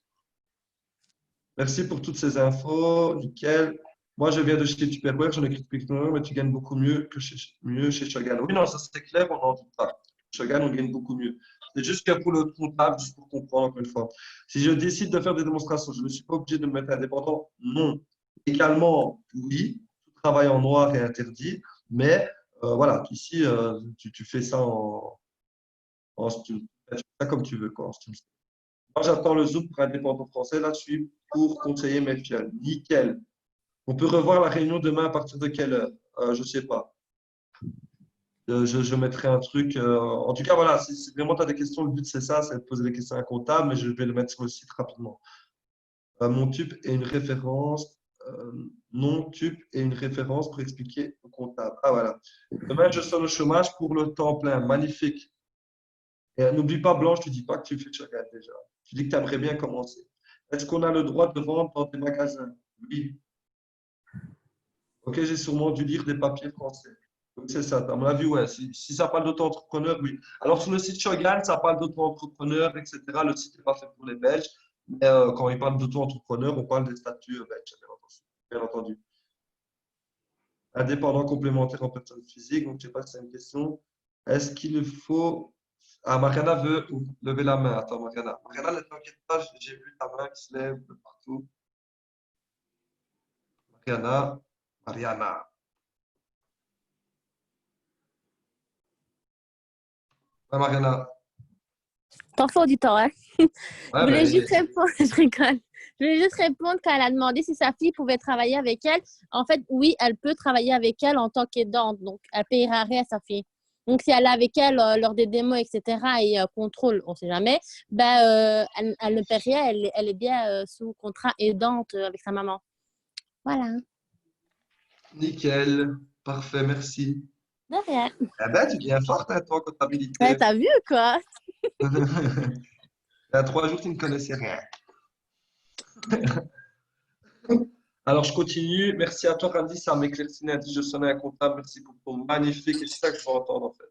Merci pour toutes ces infos. Nickel. Moi, je viens de chez Tupperware, j'en ai écrit depuis longtemps, mais tu gagnes beaucoup mieux que chez Shogun. Oui, non, ça c'est clair, on n'en doute pas. Shogun, on gagne beaucoup mieux. C'est juste que pour le comptable, juste pour comprendre encore une fois. Si je décide de faire des démonstrations, je ne suis pas obligé de me mettre indépendant? Non. Également, oui, tout travail en noir est interdit, mais voilà, ici, tu fais ça tu fais ça comme tu veux, quoi, en stream. Moi, j'attends le Zoom pour indépendant français. Là, je suis pour conseiller mes filles. Nickel. On peut revoir la réunion demain à partir de quelle heure? Je ne sais pas. Je mettrai un truc. En tout cas, voilà, si vraiment tu as des questions, le but c'est ça, c'est de poser des questions à un comptable, mais je vais le mettre sur le site rapidement. Mon tube est une référence. Non, tube est une référence pour expliquer au comptable. Ah voilà. Demain, je sonne au chômage pour le temps plein. Magnifique. Et n'oublie pas, Blanche, tu ne dis pas que tu fais Shogun déjà. Tu dis que tu aimerais bien commencer. Est-ce qu'on a le droit de vendre dans des magasins? Oui. Ok, j'ai sûrement dû lire des papiers français. Donc, c'est ça. À mon avis, ouais. Si ça parle d'auto-entrepreneur, oui. Alors, sur le site Shogun, ça parle d'auto-entrepreneur, etc. Le site n'est pas fait pour les Belges. Mais quand il parle d'auto-entrepreneur, on parle des statuts belges, bien entendu. Indépendant complémentaire en personne physique. Donc, je ne sais pas si c'est une question. Est-ce qu'il faut. Ah, Mariana veut lever la main. Attends, Mariana. Mariana, ne t'inquiète pas, j'ai vu ta main qui se lève de partout. Mariana. Ouais, Mariana. Parfois du temps, hein. Ouais, Je voulais ben, juste répondre, je rigole. Je voulais juste répondre quand elle a demandé si sa fille pouvait travailler avec elle. En fait, oui, elle peut travailler avec elle en tant qu'aidante. Donc, elle payera rien à sa fille. Donc, si elle est avec elle lors des démos, etc., et contrôle, on ne sait jamais, ben, elle ne paie rien. Elle est bien sous contrat aidante avec sa maman. Voilà. Nickel. Parfait, merci. De rien. Eh ben, tu deviens forte, hein, toi, en comptabilité. Ouais, t'as vu, quoi? Il y a 3 jours, tu ne connaissais rien. Alors, je continue. Merci à toi, Randy. Ça m'éclaircit lundi. Je sonnais un comptable. Merci pour ton magnifique. Et c'est ça que je veux entendre, en fait.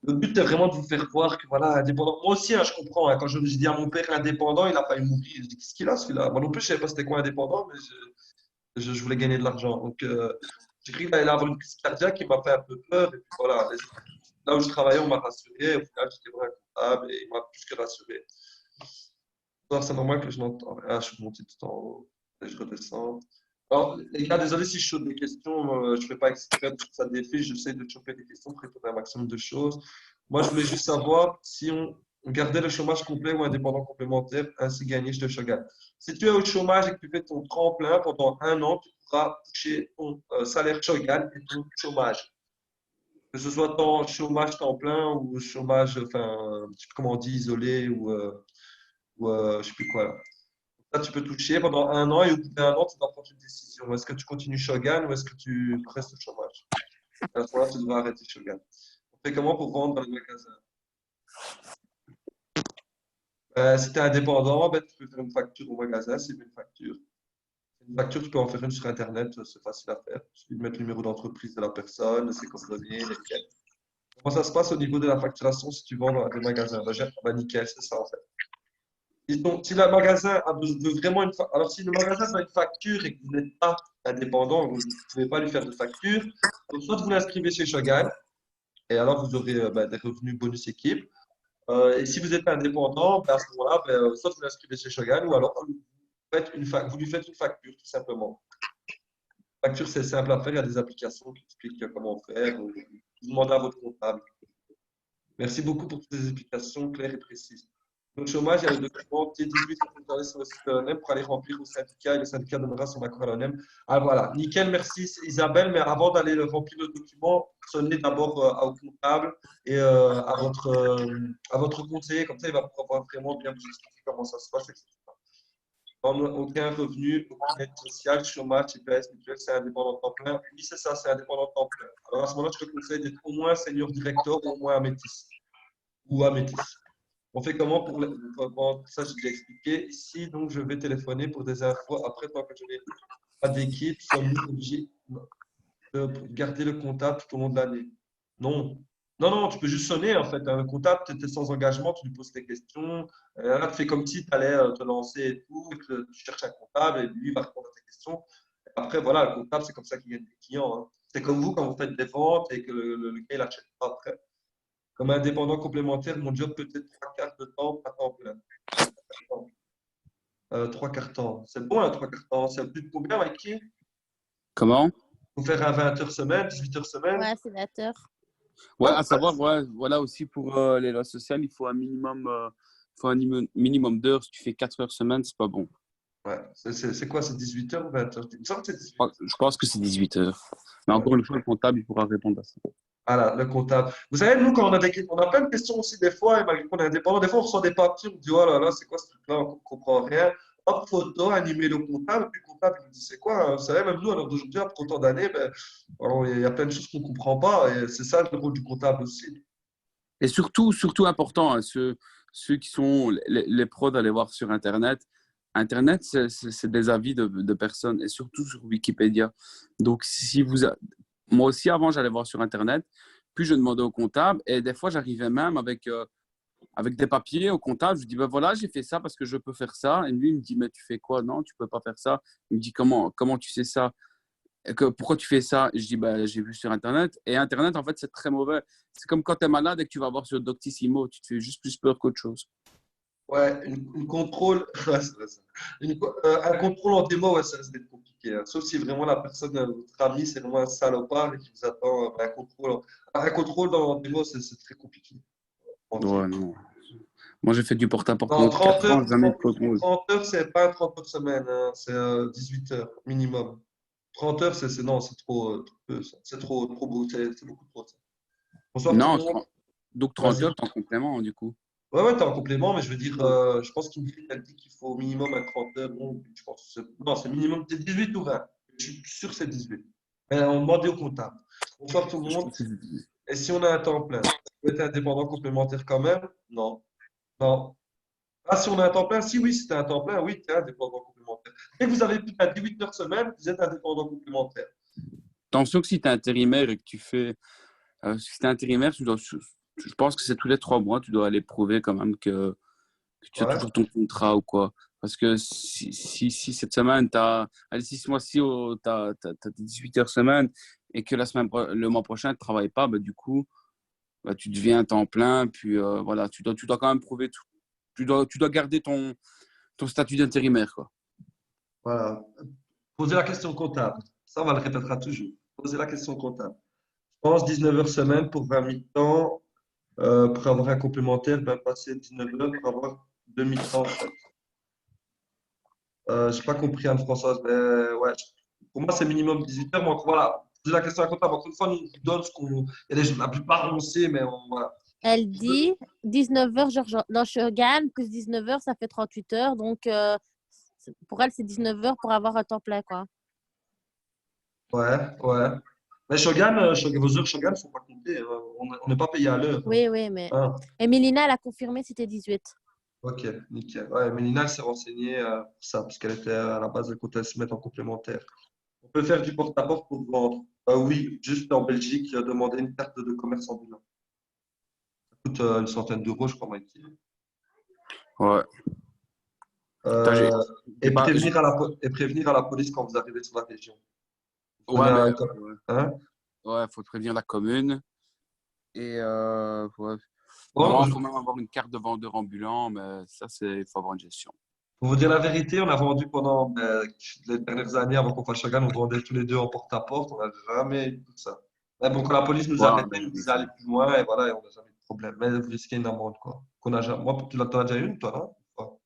Le but est vraiment de vous faire voir que, voilà, indépendant. Moi aussi, hein, je comprends. Hein, quand je dis à mon père indépendant, il n'a pas eu mourir. Je dis, qu'est-ce qu'il a, celui-là? Moi non plus, je ne savais pas c'était quoi indépendant, mais je voulais gagner de l'argent. Donc, j'ai cru qu'il allait avoir une crise cardiaque qui m'a fait un peu peur. Et puis, voilà, là où je travaillais, on m'a rassuré. Au final, j'étais vraiment comptable et il m'a plus que rassuré. Alors, c'est normal que je n'entends rien. Je suis monté tout en haut et je redescends. Alors, les gars, désolé si je saute des questions. Je ne fais pas exprès de ça défile. J'essaie de choper des questions pour répondre à un maximum de choses. Moi, je voulais juste savoir si on gardait le chômage complet ou indépendant complémentaire, ainsi gagner de Shogun. Si tu es au chômage et que tu fais ton tremplin pendant 1 an, tu pourras toucher ton salaire Shogun et ton chômage. Que ce soit ton chômage temps plein ou chômage, enfin, je sais plus comment on dit, isolé ou je ne sais plus quoi. Là. Ça, tu peux toucher pendant 1 an et au bout d'1 an, tu dois prendre une décision. Est-ce que tu continues Shogun ou est-ce que tu restes au chômage? À ce moment-là, tu devras arrêter Shogun. On fait comment pour vendre dans les magasins? Si tu es indépendant, ben, tu peux faire une facture au magasin, c'est une facture. Une facture, tu peux en faire une sur Internet, c'est facile à faire. Tu peux mettre le numéro d'entreprise de la personne, ses coordonnées, lesquelles. Comment ça se passe au niveau de la facturation si tu vends dans des magasins? Ben, nickel, c'est ça en fait. Si le magasin veut vraiment alors si le magasin veut une facture et que vous n'êtes pas indépendant, vous ne pouvez pas lui faire de facture, donc soit vous l'inscrivez chez Shogun et alors vous aurez ben, des revenus bonus équipe. Et si vous êtes indépendant, ben, à ce moment-là, ben, soit vous l'inscrivez chez Shogun ou alors vous lui faites une facture tout simplement. Facture, c'est simple à faire, il y a des applications qui expliquent comment faire. Vous demandez à votre comptable. Merci beaucoup pour toutes ces explications claires et précises. Le chômage, il y a le document T18 pour sur le site de l'ONEM pour aller remplir au syndicat et le syndicat donnera son accord à l'ONEM. Ah voilà, nickel, merci Isabelle. Mais avant d'aller remplir le document, sonnez d'abord au comptable et à votre conseiller. Comme ça, il va pouvoir vraiment bien vous expliquer comment ça se passe, etc. Aucun revenu, aucune aide sociale, chômage, CPS, mutuelle, c'est indépendant temps plein. Oui, c'est ça, c'est indépendant temps plein. Alors à ce moment-là, je te conseille d'être au moins senior directeur ou au moins améthyste. Ou améthyste. On fait comment pour ça, j'ai déjà expliqué. Ici, donc, je vais téléphoner pour des infos. Après, tant que je n'ai pas d'équipe, sommes-nous obligés de garder le comptable tout au long de l'année? Non. Non, non, tu peux juste sonner en fait. Un comptable, tu étais sans engagement, tu lui poses tes questions. Là, tu fais comme si tu allais te lancer et tout, et que tu cherches un comptable et lui il va répondre à tes questions. Et après, voilà, le comptable, c'est comme ça qu'il gagne des clients. Hein. C'est comme vous quand vous faites des ventes et que le gars il achète pas après. Comme indépendant complémentaire, mon job peut être 3/4 de temps, pas temps plein. 3/4 temps. C'est bon, 3/4 temps. C'est plus de combien, Mikey? Comment? Faut faire un 20 heures semaine, 18 heures semaine. Ouais, c'est 20 heures. Ouais, Ouais, à savoir, ouais, voilà aussi pour les lois sociales, il faut minimum d'heures. Si tu fais 4 heures semaine, c'est pas bon. ouais. C'est quoi? C'est 18 heures ou 20 heures? Il me semble que c'est 18 heures. Je pense que c'est 18 heures. Mais Ouais. encore une fois, le comptable, il pourra répondre à ça. Voilà, le comptable. Vous savez, nous, quand on a plein de questions aussi des fois, et malgré qu'on est indépendant, des fois, on reçoit des papiers, on dit, oh là là, c'est quoi ce truc-là, on ne comprend rien. Hop, photo, animer le comptable, puis le comptable, il nous dit, c'est quoi? Vous savez, même nous, à l'heure d'aujourd'hui, après autant d'années, ben, alors, il y a plein de choses qu'on ne comprend pas, et c'est ça le rôle du comptable aussi. Et surtout important, hein, ceux qui sont les pros d'aller voir sur Internet. Internet, c'est des avis de personnes, et surtout sur Wikipédia. Donc, moi aussi, avant, j'allais voir sur Internet, puis je demandais au comptable, et des fois, j'arrivais même avec des papiers au comptable. Je lui dis, ben voilà, j'ai fait ça parce que je peux faire ça. Et lui, il me dit, mais tu fais quoi? Non, tu peux pas faire ça. Il me dit, comment tu sais ça? Pourquoi tu fais ça? Je dis, bah, j'ai vu sur Internet. Et Internet, en fait, c'est très mauvais. C'est comme quand tu es malade et que tu vas voir sur Doctissimo. Tu te fais juste plus peur qu'autre chose. Ouais, une contrôle, ouais, c'est vrai ça. Un contrôle en démo, ouais, ça risque d'être compliqué. Hein. Sauf si vraiment la personne, votre ami, c'est vraiment un salopard et qui vous attend un contrôle. Un contrôle dans la démo, c'est très compliqué. Ouais, non. Moi, j'ai fait du porte-à-porte Non, pendant 30 4 ans, heures, jamais de contrôle. 30 heures, c'est pas 30 heures semaine, hein, c'est 18 heures minimum. 30 heures, non, c'est trop peu, ça. C'est trop beau, c'est beaucoup trop. Ça. Bonsoir tout le Non, monde. donc 30 Vas-y. heures, en complément, du coup. Ouais, ouais, t'es en complément, mais je veux dire, je pense qu'Ingrid a dit qu'il faut au minimum un 30 heures. Bon, je pense que non, c'est minimum, c'est 18 ou 20. Je suis sûr que c'est 18. Mais on demandait au comptable. Bonsoir tout le monde. Et si on a un temps plein, vous êtes indépendant complémentaire quand même? Non. Non. Ah, si on a un temps plein? Si oui, si c'est un temps plein, oui, tu es indépendant complémentaire. Dès que vous avez plus de 18 heures semaine, vous êtes indépendant complémentaire. Attention que si tu es intérimaire et que tu fais. Si tu es intérimaire, je pense que c'est tous les 3 mois, tu dois aller prouver quand même que tu as Ouais. toujours ton contrat ou quoi. Parce que si cette semaine, allez, 6 mois-ci, tu as 18 heures semaine et que le mois prochain, tu ne travailles pas, bah, du coup, bah, tu deviens à temps plein. Puis voilà, tu dois quand même prouver tout. Tu dois garder ton statut d'intérimaire, quoi. Voilà. Posez la question comptable. Ça, on va le répétera toujours. Posez la question comptable. Je pense 19 heures semaine pour 20 mi-temps. Pour avoir un complémentaire, ben, passer 19 heures pour avoir 2 mi-temps, en fait. J'ai pas compris, Anne-Françoise, mais ouais. Pour moi, c'est minimum 18 heures. Moi, voilà. Posez la question à la comptable. Encore une fois, nous, on nous donne ce qu'on. Il y a la plupart, on sait, mais voilà. Elle dit 19 heures dans Shogun, plus 19 heures, ça fait 38 heures. Donc, pour elle, c'est 19 heures pour avoir un temps plein, quoi. Ouais, ouais. Mais Shogun, vos heures Shogun ne sont pas comptées, hein. On n'est pas payé à l'heure, hein. Oui, oui, mais. Hein. Et Mélina, elle a confirmé c'était 18. Ok, nickel. Ouais, Mélina, elle s'est renseignée pour ça, parce qu'elle était à la base, elle comptait se mettre en complémentaire. On peut faire du porte-à-porte pour vendre. Oui, juste en Belgique, demander une carte de commerce ambulant. Ça coûte une centaine d'euros, je crois, Mikey. Ouais. Attends, Euh, j'ai et pas. prévenir à la police quand vous arrivez sur la région. Vous Ouais, prenez mais. hein? Ouais, faut prévenir la commune. Et ouais. Bon, Normalement, il faut même avoir une carte de vendeur ambulant, mais ça, il faut avoir une gestion. pour vous dire la vérité, on a vendu pendant les dernières années, avant qu'on fasse Shogun, on vendait tous les deux en porte-à-porte. On n'a jamais eu tout ça. Mais bon, quand la police nous Ouais, arrêtait, nous disait aller plus loin, et voilà, et on n'a jamais eu de problème. Mais vous risquez une amende, quoi. Moi, tu l'as déjà une, toi, non?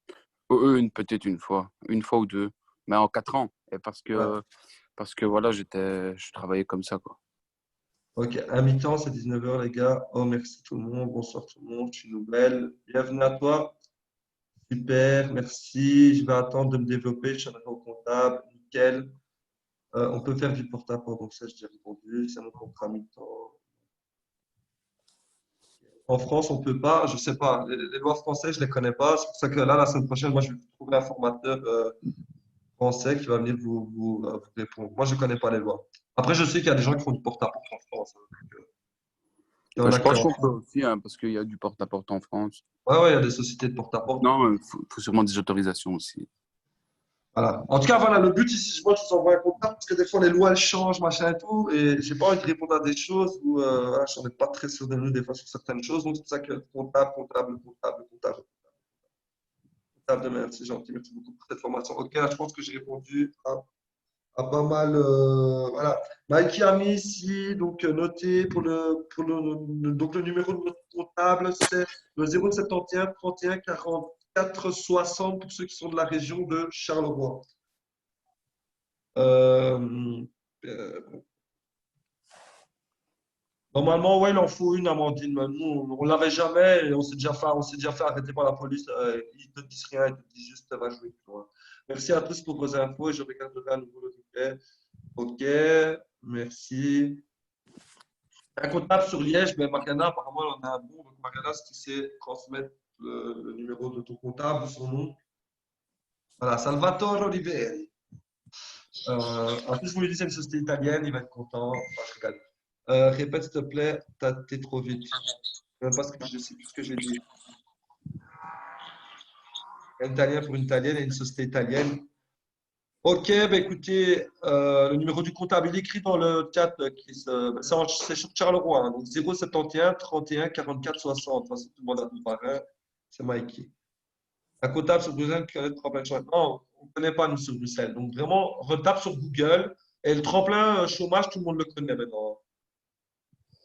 Peut-être une fois ou deux, mais en 4 ans. Et Ouais. parce que voilà, je travaillais comme ça, quoi. Ok, à mi-temps, c'est 19 heures, les gars. Oh, merci tout le monde. Bonsoir tout le monde. Je suis nouvelle. Bienvenue à toi. Super, merci. Je vais attendre de me développer. Je serai au comptable. Nickel. On peut faire du porte-à-porte, donc ça, j'ai répondu. C'est mon contrat mi-temps. En France, on ne peut pas, je ne sais pas. Les lois françaises, je ne les connais pas. C'est pour ça que là, la semaine prochaine, moi, je vais trouver un formateur français qui va venir vous répondre. Moi, je ne connais pas les lois. Après, je sais qu'il y a des gens qui font du porte-à-porte en France, hein. Il y en Je a qui pense en qu'on peut font. aussi, hein, parce qu'il y a du porte-à-porte en France. Ouais, ouais, il y a des sociétés de porte-à-porte. Non, il faut sûrement des autorisations aussi. Voilà. En tout cas, voilà, le but ici, moi, je vous envoie un contact parce que des fois, les lois, elles changent, machin et tout. Et j'ai pas envie de répondre à des choses où voilà, je n'en ai pas très sûr de nous, des fois, sur certaines choses. Donc, c'est pour ça que comptable. Demain, c'est gentil. Merci beaucoup pour cette formation. Ok, là, je pense que j'ai répondu à pas mal. Voilà. Mikey a mis ici, donc noté donc le numéro de notre comptable, c'est le 071 31 44 60 pour ceux qui sont de la région de Charleroi. Euh, euh, Normalement, ouais, il en faut une, Amandine. Mais nous, on ne l'avait jamais et on s'est déjà fait arrêter par la police. Ils ne te disent rien, ils te disent juste va jouer plus loin. Merci à tous pour vos infos et je regarderai à nouveau le replay. Ok, merci. Un comptable sur Liège, ben Mariana, apparemment, elle en a un bon. Donc, Mariana, si tu sais transmettre le numéro de ton comptable, son nom. Voilà, Salvatore Oliveri. En plus, vous lui dites c'est une société italienne, il va être content. Enfin, je regarde. Répète, s'il te plaît, t'es trop vite. Je ne sais pas je sais plus ce que j'ai dit. Un Italien pour une Italienne et une société italienne. Ok, bah écoutez, le numéro du comptable, il est écrit dans le chat. C'est sur Charleroi, hein, donc 071 31 44 60. Enfin, c'est tout le monde a tout pareil. C'est Mikey. Un comptable sur Bruxelles qui connaît le tremplin de chômage. Non, on ne connaît pas nous sur Bruxelles. Donc vraiment, retape sur Google. Et le tremplin chômage, tout le monde le connaît maintenant.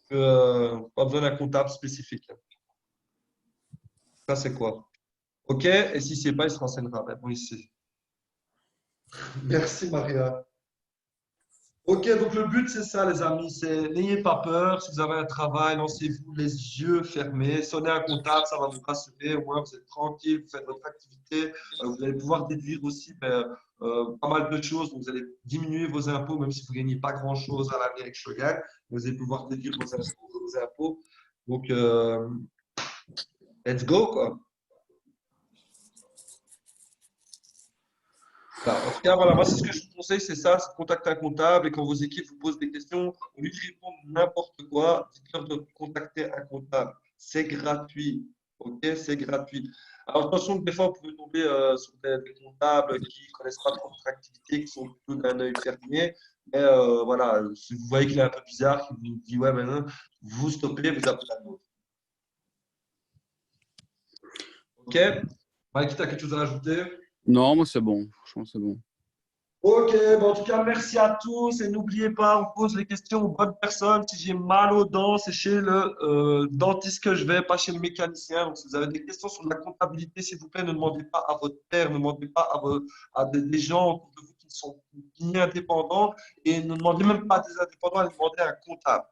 Pas besoin d'un comptable spécifique. Ça, c'est quoi? OK. Et si ce n'est pas, il se renseignera. Mais bon, ici. Merci, Maria. Ok, donc le but, c'est ça, les amis. C'est n'ayez pas peur. Si vous avez un travail, lancez-vous les yeux fermés. Sonnez un comptable, ça va vous rassurer. Au moins, vous êtes tranquille, vous faites votre activité. Vous allez pouvoir déduire aussi pas mal de choses. Donc, vous allez diminuer vos impôts, même si vous ne gagnez pas grand-chose à l'année avec Shogun. Vous allez pouvoir déduire vos impôts. Donc, let's go, quoi. Voilà. En tout cas, voilà, moi, c'est ce que je vous conseille, c'est ça, c'est de contacter un comptable et quand vos équipes vous posent des questions, au lieu de répondre n'importe quoi, dites-leur de contacter un comptable. C'est gratuit. OK? C'est gratuit. Alors, attention que des fois, vous pouvez tomber sur des comptables qui ne connaissent pas trop votre activité, qui sont plutôt d'un œil fermier. Mais voilà, si vous voyez qu'il est un peu bizarre, qu'il vous dit, ouais, maintenant, vous stoppez, vous appelez un autre. OK? Mike, tu as quelque chose à ajouter? Non, moi c'est bon. Franchement, c'est bon. Ok, bon, en tout cas, merci à tous et n'oubliez pas, on pose les questions aux bonnes personnes. Si j'ai mal aux dents, c'est chez le dentiste que je vais, pas chez le mécanicien. Donc, si vous avez des questions sur la comptabilité, s'il vous plaît, ne demandez pas à votre père, ne demandez pas à des gens autour de vous qui sont ni indépendants et ne demandez même pas à des indépendants, allez demander à un comptable.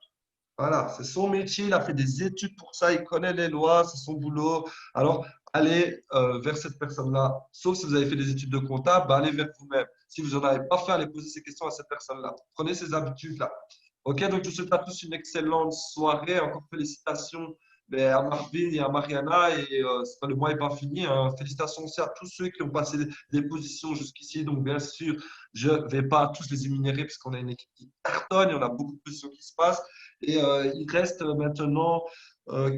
Voilà, c'est son métier, il a fait des études pour ça, il connaît les lois, c'est son boulot. Alors, allez vers cette personne-là. Sauf si vous avez fait des études de comptable, bah, allez vers vous-même. Si vous n'en avez pas fait, allez poser ces questions à cette personne-là. Prenez ces habitudes-là. OK, donc je vous souhaite à tous une excellente soirée. Encore félicitations à Marvin et à Mariana. Et le mois n'est pas fini, hein. Félicitations aussi à tous ceux qui ont passé des positions jusqu'ici. Donc, bien sûr, je ne vais pas tous les énumérer puisqu'on a une équipe qui cartonne et on a beaucoup de positions qui se passent. Et il reste maintenant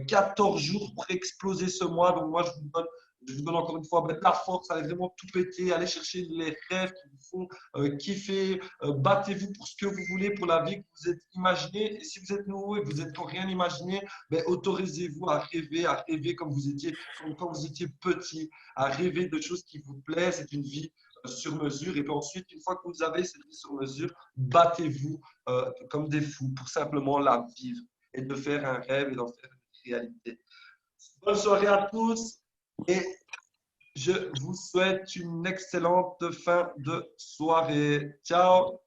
14 jours pour exploser ce mois. Donc, moi, je vous donne encore une fois de la force. Allez vraiment tout péter. Allez chercher les rêves qui vous font kiffer. Battez-vous pour ce que vous voulez, pour la vie que vous êtes imaginé. Et si vous êtes nouveau et que vous n'êtes encore rien imaginé, autorisez-vous à rêver comme vous étiez, comme quand vous étiez petit, à rêver de choses qui vous plaisent. C'est une vie sur mesure. Et puis ensuite, une fois que vous avez cette vie sur mesure, battez-vous comme des fous pour simplement la vivre et de faire un rêve et d'en faire une réalité. Bonne soirée à tous et je vous souhaite une excellente fin de soirée. Ciao!